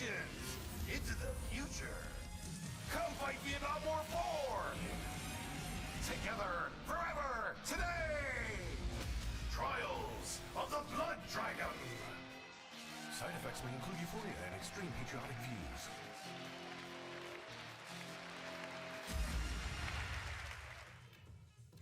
[SPEAKER 17] generations into the future. Come fight Vietnam War 4! Together, forever, today! Trials of the Blood Dragon! Side effects may include euphoria and extreme patriotic views.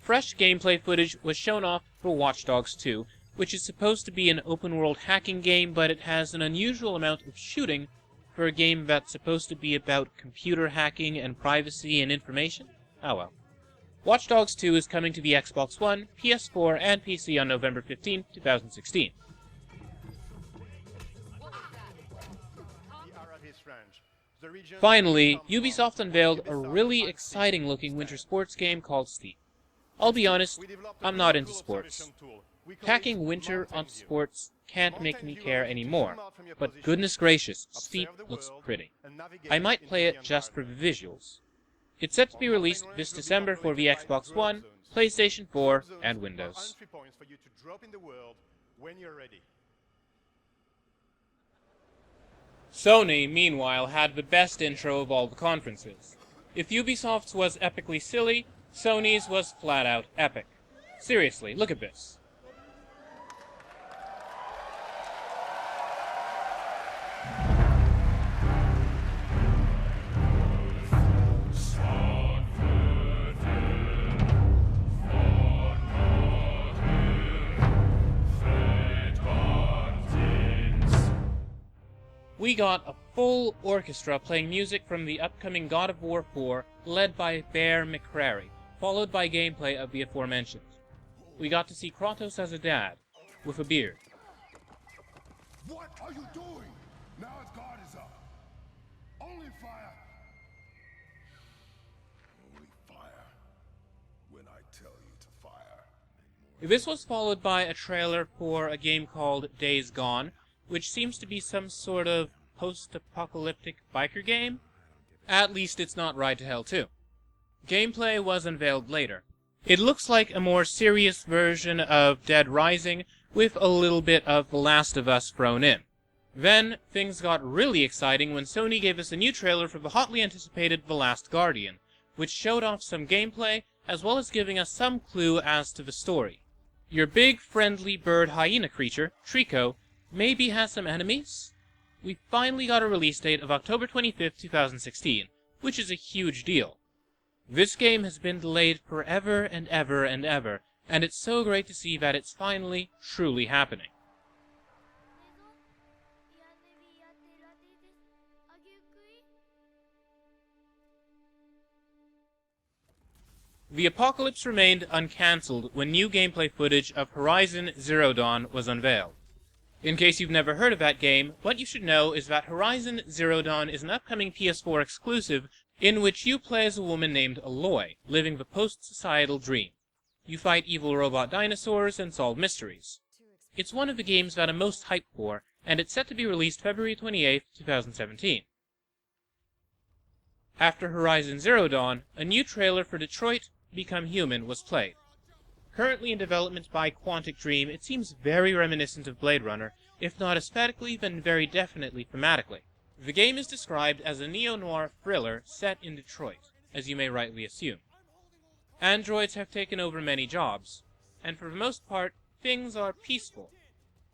[SPEAKER 2] Fresh gameplay footage was shown off for Watch Dogs 2, which is supposed to be an open-world hacking game, but it has an unusual amount of shooting for a game that's supposed to be about computer hacking and privacy and information. Oh well. Watch Dogs 2 is coming to the Xbox One, PS4, and PC on November 15, 2016. Finally, Ubisoft unveiled a really exciting-looking winter sports game called Steep. I'll be honest, I'm not into sports. Tacking winter onto sports can't make me care anymore, but goodness gracious, Steep looks pretty. I might play it just for the visuals. It's set to be released this December for the Xbox One, PlayStation 4, and Windows. Sony, meanwhile, had the best intro of all the conferences. If Ubisoft's was epically silly, Sony's was flat-out epic. Seriously, look at this. We got a full orchestra playing music from the upcoming God of War 4, led by Bear McCreary, followed by gameplay of the aforementioned. We got to see Kratos as a dad, with a beard.
[SPEAKER 17] What are you doing? Now his guard is up. Only fire. Only fire. When I tell you to fire.
[SPEAKER 2] This was followed by a trailer for a game called Days Gone, which seems to be some sort of post-apocalyptic biker game. At least it's not Ride to Hell 2. Gameplay was unveiled later. It looks like a more serious version of Dead Rising, with a little bit of The Last of Us thrown in. Then, things got really exciting when Sony gave us a new trailer for the hotly anticipated The Last Guardian, which showed off some gameplay, as well as giving us some clue as to the story. Your big, friendly bird hyena creature, Trico, maybe has some enemies? We finally got a release date of October 25th, 2016, which is a huge deal. This game has been delayed forever and ever and ever, and it's so great to see that it's finally, truly happening. The apocalypse remained uncancelled when new gameplay footage of Horizon Zero Dawn was unveiled. In case you've never heard of that game, what you should know is that Horizon Zero Dawn is an upcoming PS4 exclusive in which you play as a woman named Aloy, living the post-societal dream. You fight evil robot dinosaurs and solve mysteries. It's one of the games that I'm most hyped for, and it's set to be released February 28, 2017. After Horizon Zero Dawn, a new trailer for Detroit Become Human was played. Currently in development by Quantic Dream, it seems very reminiscent of Blade Runner, if not aesthetically, then very definitely thematically. The game is described as a neo-noir thriller set in Detroit, as you may rightly assume. Androids have taken over many jobs, and for the most part, things are peaceful,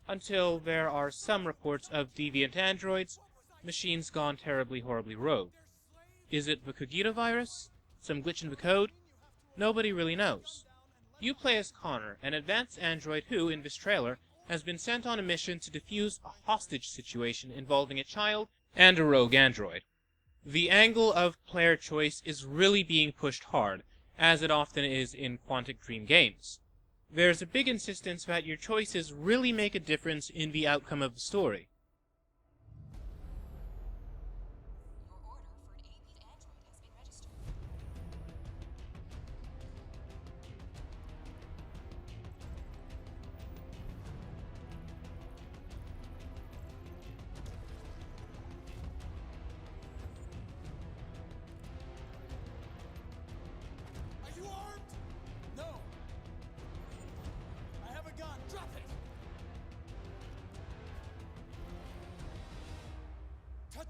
[SPEAKER 2] until there are some reports of deviant androids, machines gone terribly horribly rogue. Is it the Cogito virus? Some glitch in the code? Nobody really knows. You play as Connor, an advanced android who, in this trailer, has been sent on a mission to defuse a hostage situation involving a child and a rogue android. The angle of player choice is really being pushed hard, as it often is in Quantic Dream games. There's a big insistence that your choices really make a difference in the outcome of the story.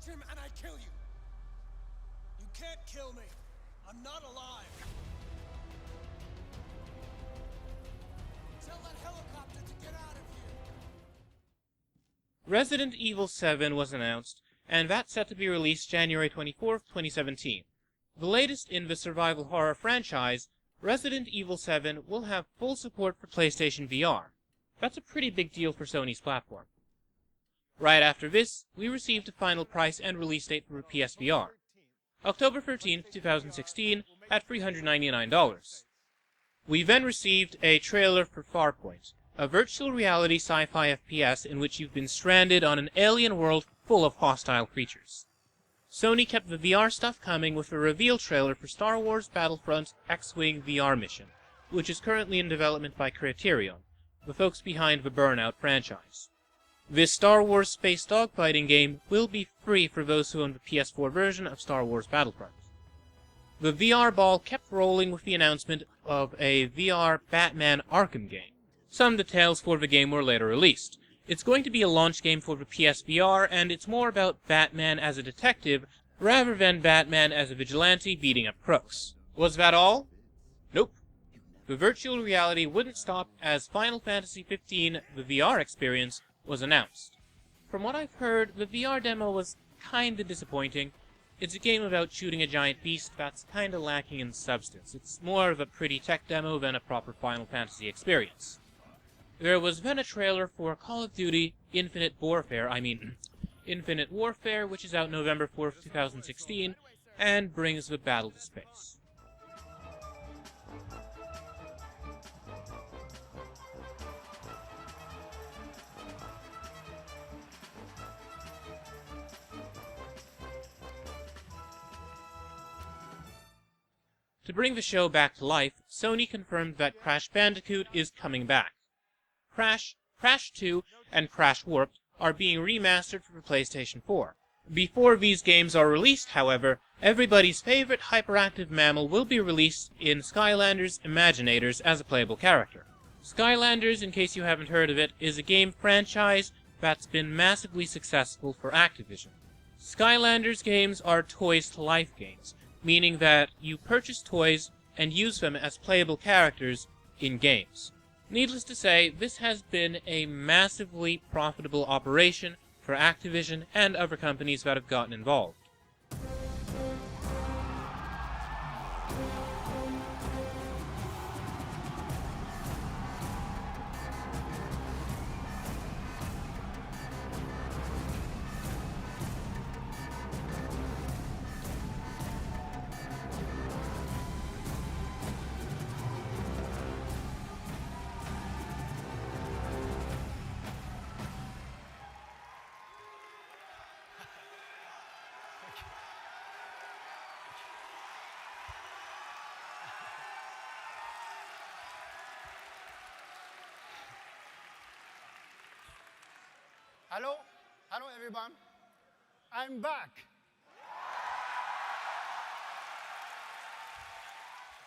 [SPEAKER 18] touch him and I kill you. You can't kill me. I'm not alive. Tell that helicopter to get out of here.
[SPEAKER 2] Resident Evil 7 was announced, and that's set to be released January 24th, 2017. The latest in the survival horror franchise, Resident Evil 7 will have full support for PlayStation VR. That's a pretty big deal for Sony's platform. Right after this, we received a final price and release date for PSVR. October 13th, 2016, at $399. We then received a trailer for Farpoint, a virtual reality sci-fi FPS in which you've been stranded on an alien world full of hostile creatures. Sony kept the VR stuff coming with a reveal trailer for Star Wars Battlefront X-Wing VR Mission, which is currently in development by Criterion, the folks behind the Burnout franchise. This Star Wars space dogfighting game will be free for those who own the PS4 version of Star Wars Battlefront. The VR ball kept rolling with the announcement of a VR Batman Arkham game. Some details for the game were later released. It's going to be a launch game for the PSVR, and it's more about Batman as a detective rather than Batman as a vigilante beating up crooks. Was that all? Nope. The virtual reality wouldn't stop as Final Fantasy XV, the VR experience, was announced. From what I've heard, the VR demo was kinda disappointing. It's a game about shooting a giant beast that's kinda lacking in substance. It's more of a pretty tech demo than a proper Final Fantasy experience. There was then a trailer for Call of Duty Infinite Warfare, which is out November 4th, 2016, and brings the battle to space. To bring the show back to life, Sony confirmed that Crash Bandicoot is coming back. Crash, Crash 2, and Crash Warped are being remastered for PlayStation 4. Before these games are released, however, everybody's favorite hyperactive mammal will be released in Skylanders Imaginators as a playable character. Skylanders, in case you haven't heard of it, is a game franchise that's been massively successful for Activision. Skylanders games are toys-to-life games, meaning that you purchase toys and use them as playable characters in games. Needless to say, this has been a massively profitable operation for Activision and other companies that have gotten involved.
[SPEAKER 18] Hello? Hello, everyone. I'm back.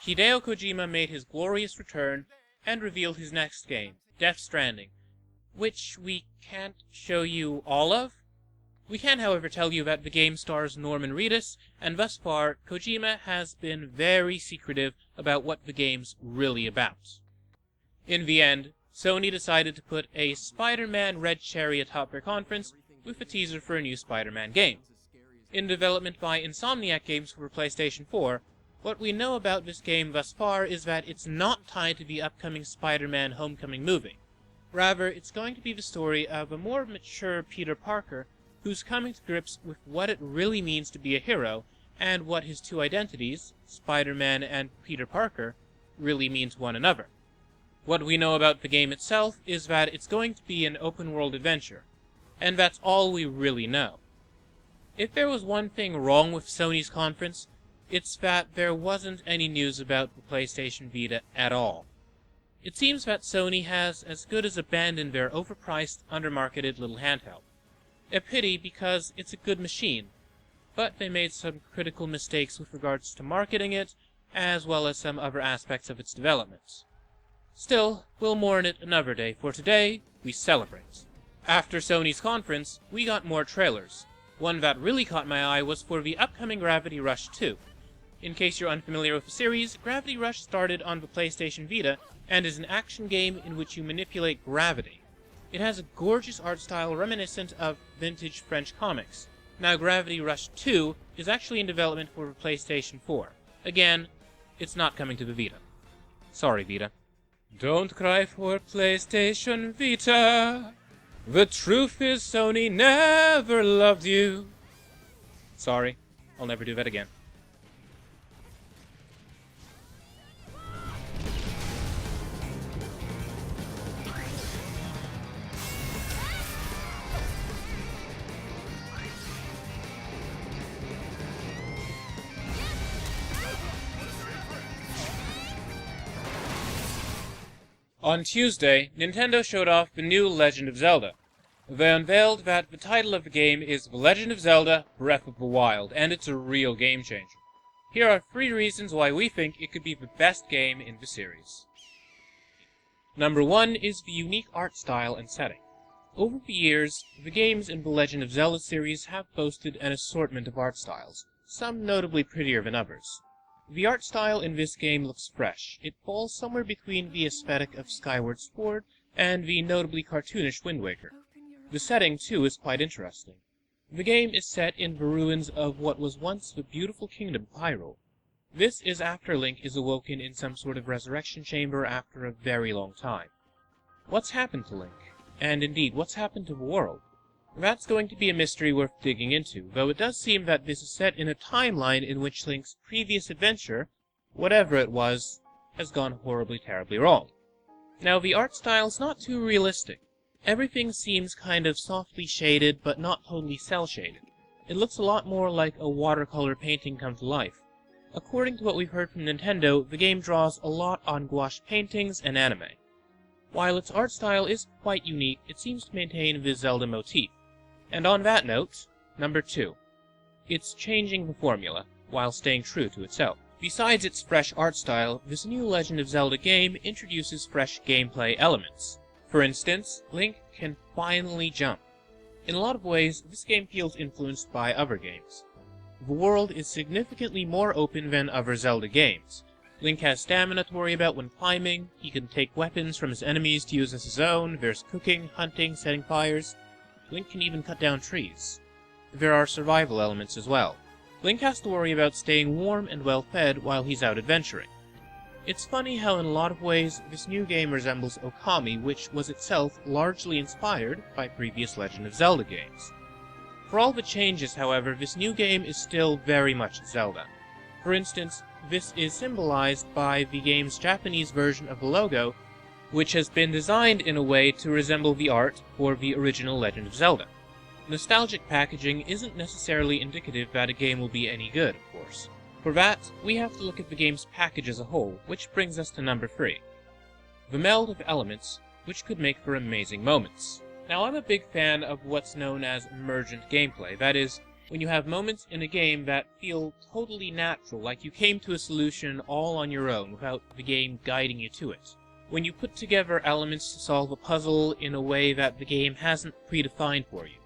[SPEAKER 2] Hideo Kojima made his glorious return and revealed his next game, Death Stranding, which we can't show you all of. We can, however, tell you that the game stars Norman Reedus, and thus far, Kojima has been very secretive about what the game's really about. In the end, Sony decided to put a Spider-Man red cherry atop their conference with a teaser for a new Spider-Man game. In development by Insomniac Games for PlayStation 4, what we know about this game thus far is that it's not tied to the upcoming Spider-Man Homecoming movie. Rather, it's going to be the story of a more mature Peter Parker who's coming to grips with what it really means to be a hero and what his two identities, Spider-Man and Peter Parker, really mean to one another. What we know about the game itself is that it's going to be an open-world adventure, and that's all we really know. If there was one thing wrong with Sony's conference, it's that there wasn't any news about the PlayStation Vita at all. It seems that Sony has as good as abandoned their overpriced, undermarketed little handheld. A pity because it's a good machine, but they made some critical mistakes with regards to marketing it, as well as some other aspects of its development. Still, we'll mourn it another day, for today, we celebrate. After Sony's conference, we got more trailers. One that really caught my eye was for the upcoming Gravity Rush 2. In case you're unfamiliar with the series, Gravity Rush started on the PlayStation Vita and is an action game in which you manipulate gravity. It has a gorgeous art style reminiscent of vintage French comics. Now Gravity Rush 2 is actually in development for the PlayStation 4. Again, it's not coming to the Vita. Sorry, Vita. Don't cry for PlayStation Vita. The truth is Sony never loved you. Sorry, I'll never do that again. On Tuesday, Nintendo showed off the new Legend of Zelda. They unveiled that the title of the game is The Legend of Zelda: Breath of the Wild, and it's a real game changer. Here are 3 reasons why we think it could be the best game in the series. Number 1 is the unique art style and setting. Over the years, the games in the Legend of Zelda series have boasted an assortment of art styles, some notably prettier than others. The art style in this game looks fresh. It falls somewhere between the aesthetic of Skyward Sword and the notably cartoonish Wind Waker. The setting, too, is quite interesting. The game is set in the ruins of what was once the beautiful kingdom of Hyrule. This is after Link is awoken in some sort of resurrection chamber after a very long time. What's happened to Link? And indeed, what's happened to the world? That's going to be a mystery worth digging into, though it does seem that this is set in a timeline in which Link's previous adventure, whatever it was, has gone horribly terribly wrong. Now, the art style's not too realistic. Everything seems kind of softly shaded, but not totally cel-shaded. It looks a lot more like a watercolor painting come to life. According to what we've heard from Nintendo, the game draws a lot on gouache paintings and anime. While its art style is quite unique, it seems to maintain the Zelda motif. And on that note, number 2. It's changing the formula, while staying true to itself. Besides its fresh art style, this new Legend of Zelda game introduces fresh gameplay elements. For instance, Link can finally jump. In a lot of ways, this game feels influenced by other games. The world is significantly more open than other Zelda games. Link has stamina to worry about when climbing, he can take weapons from his enemies to use as his own, there's cooking, hunting, setting fires. Link can even cut down trees. There are survival elements as well. Link has to worry about staying warm and well fed while he's out adventuring. It's funny how in a lot of ways this new game resembles Okami, which was itself largely inspired by previous Legend of Zelda games. For all the changes, however, this new game is still very much Zelda. For instance, this is symbolized by the game's Japanese version of the logo, which has been designed in a way to resemble the art for the original Legend of Zelda. Nostalgic packaging isn't necessarily indicative that a game will be any good, of course. For that, we have to look at the game's package as a whole, which brings us to number 3. The meld of elements, which could make for amazing moments. Now, I'm a big fan of what's known as emergent gameplay, that is, when you have moments in a game that feel totally natural, like you came to a solution all on your own without the game guiding you to it. When you put together elements to solve a puzzle in a way that the game hasn't predefined for you.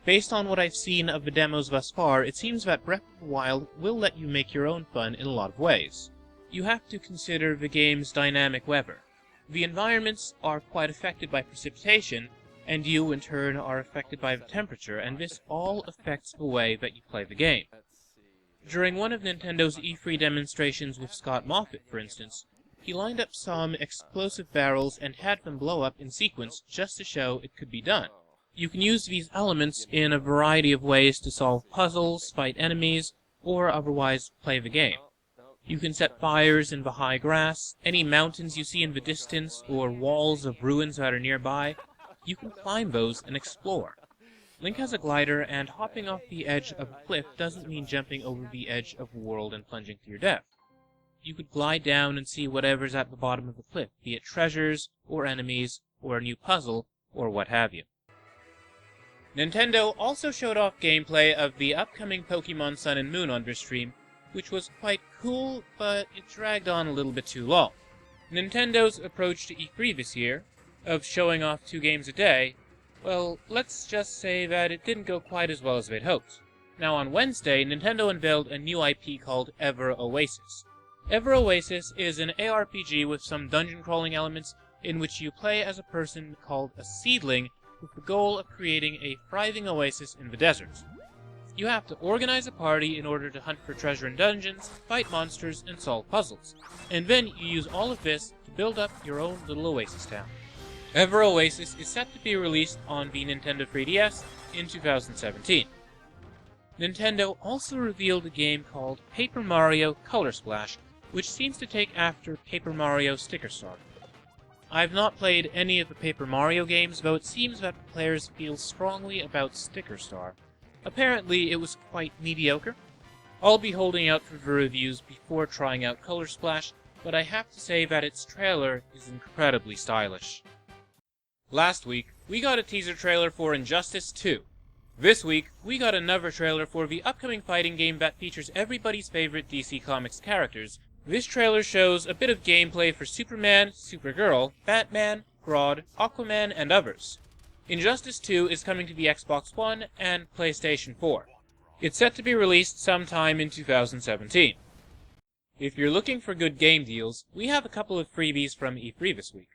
[SPEAKER 2] Based on what I've seen of the demos thus far, it seems that Breath of the Wild will let you make your own fun in a lot of ways. You have to consider the game's dynamic weather. The environments are quite affected by precipitation, and you, in turn, are affected by the temperature, and this all affects the way that you play the game. During one of Nintendo's E3 demonstrations with Scott Moffat, for instance, he lined up some explosive barrels and had them blow up in sequence just to show it could be done. You can use these elements in a variety of ways to solve puzzles, fight enemies, or otherwise play the game. You can set fires in the high grass, any mountains you see in the distance, or walls of ruins that are nearby. You can climb those and explore. Link has a glider, and hopping off the edge of a cliff doesn't mean jumping over the edge of the world and plunging to your death. You could glide down and see whatever's at the bottom of the cliff, be it treasures, or enemies, or a new puzzle, or what have you. Nintendo also showed off gameplay of the upcoming Pokemon Sun and Moon on their stream, which was quite cool, but it dragged on a little bit too long. Nintendo's approach to E3 this year, of showing off 2 games a day, Well, let's just say that it didn't go quite as well as they'd hoped. Now on Wednesday, Nintendo unveiled a new IP called Ever Oasis. Ever Oasis is an ARPG with some dungeon crawling elements in which you play as a person called a seedling with the goal of creating a thriving oasis in the desert. You have to organize a party in order to hunt for treasure in dungeons, fight monsters, and solve puzzles. And then you use all of this to build up your own little oasis town. Ever Oasis is set to be released on the Nintendo 3DS in 2017. Nintendo also revealed a game called Paper Mario Color Splash, which seems to take after Paper Mario Sticker Star. I've not played any of the Paper Mario games, though it seems that players feel strongly about Sticker Star. Apparently, it was quite mediocre. I'll be holding out for the reviews before trying out Color Splash, but I have to say that its trailer is incredibly stylish. Last week, we got a teaser trailer for Injustice 2. This week, we got another trailer for the upcoming fighting game that features everybody's favorite DC Comics characters. This trailer shows a bit of gameplay for Superman, Supergirl, Batman, Grodd, Aquaman, and others. Injustice 2 is coming to the Xbox One and PlayStation 4. It's set to be released sometime in 2017. If you're looking for good game deals, we have a couple of freebies from E3 this week.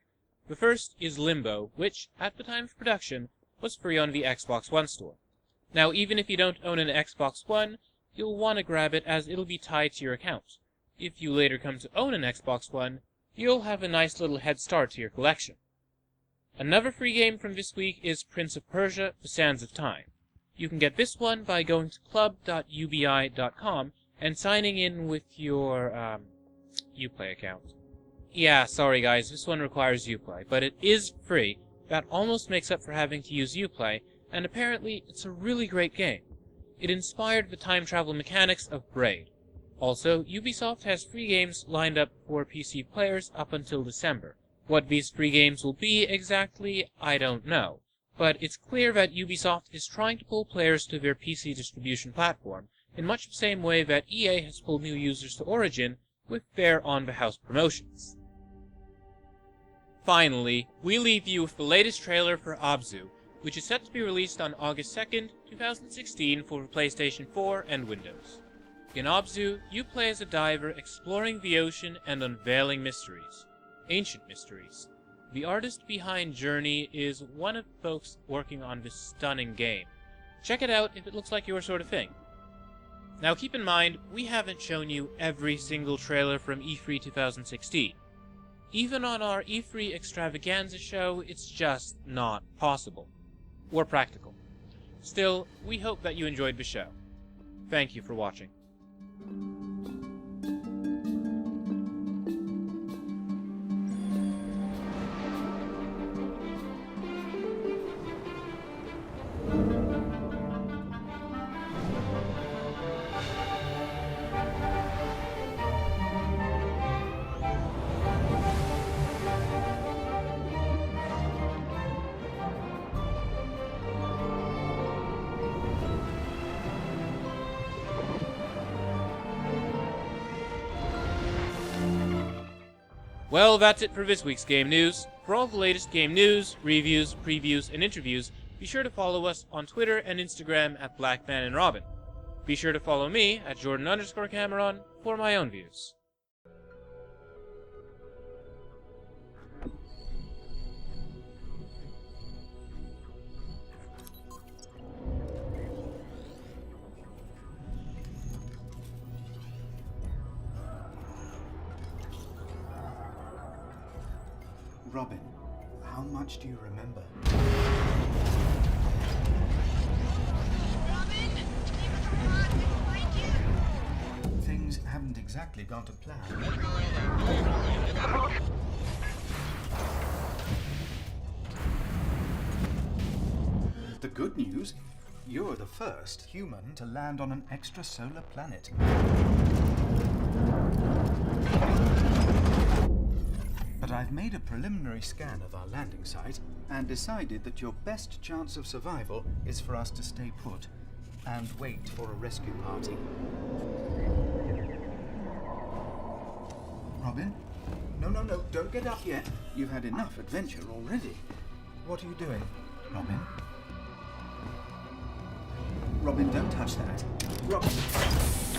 [SPEAKER 2] The first is Limbo, which, at the time of production, was free on the Xbox One store. Now, even if you don't own an Xbox One, you'll want to grab it as it'll be tied to your account. If you later come to own an Xbox One, you'll have a nice little head start to your collection. Another free game from this week is Prince of Persia: The Sands of Time. You can get this one by going to club.ubi.com and signing in with your, Uplay account. Yeah, sorry guys, this one requires Uplay, but it is free. That almost makes up for having to use Uplay, and apparently it's a really great game. It inspired the time travel mechanics of Braid. Also, Ubisoft has free games lined up for PC players up until December. What these free games will be exactly, I don't know. But it's clear that Ubisoft is trying to pull players to their PC distribution platform, in much the same way that EA has pulled new users to Origin with their on-the-house promotions. Finally, we leave you with the latest trailer for Abzu, which is set to be released on August 2nd, 2016 for PlayStation 4 and Windows. In Abzu, you play as a diver exploring the ocean and unveiling mysteries. Ancient mysteries. The artist behind Journey is one of the folks working on this stunning game. Check it out if it looks like your sort of thing. Now keep in mind, we haven't shown you every single trailer from E3 2016. Even on our E3 extravaganza show, it's just not possible. Or practical. Still, we hope that you enjoyed the show. Thank you for watching. Well, that's it for this week's game news. For all the latest game news, reviews, previews, and interviews, be sure to follow us on Twitter and Instagram at Blackman and Robin. Be sure to follow me at Jordan_Cameron for my own views.
[SPEAKER 19] Robin, how much do you remember? Things haven't exactly gone to plan. The good news, you're the first human to land on an extrasolar planet. But I've made a preliminary scan of our landing site and decided that your best chance of survival is for us to stay put and wait for a rescue party. Robin? No, don't get up yet. You've had enough adventure already. What are you doing? Robin? Robin, don't touch that. Robin!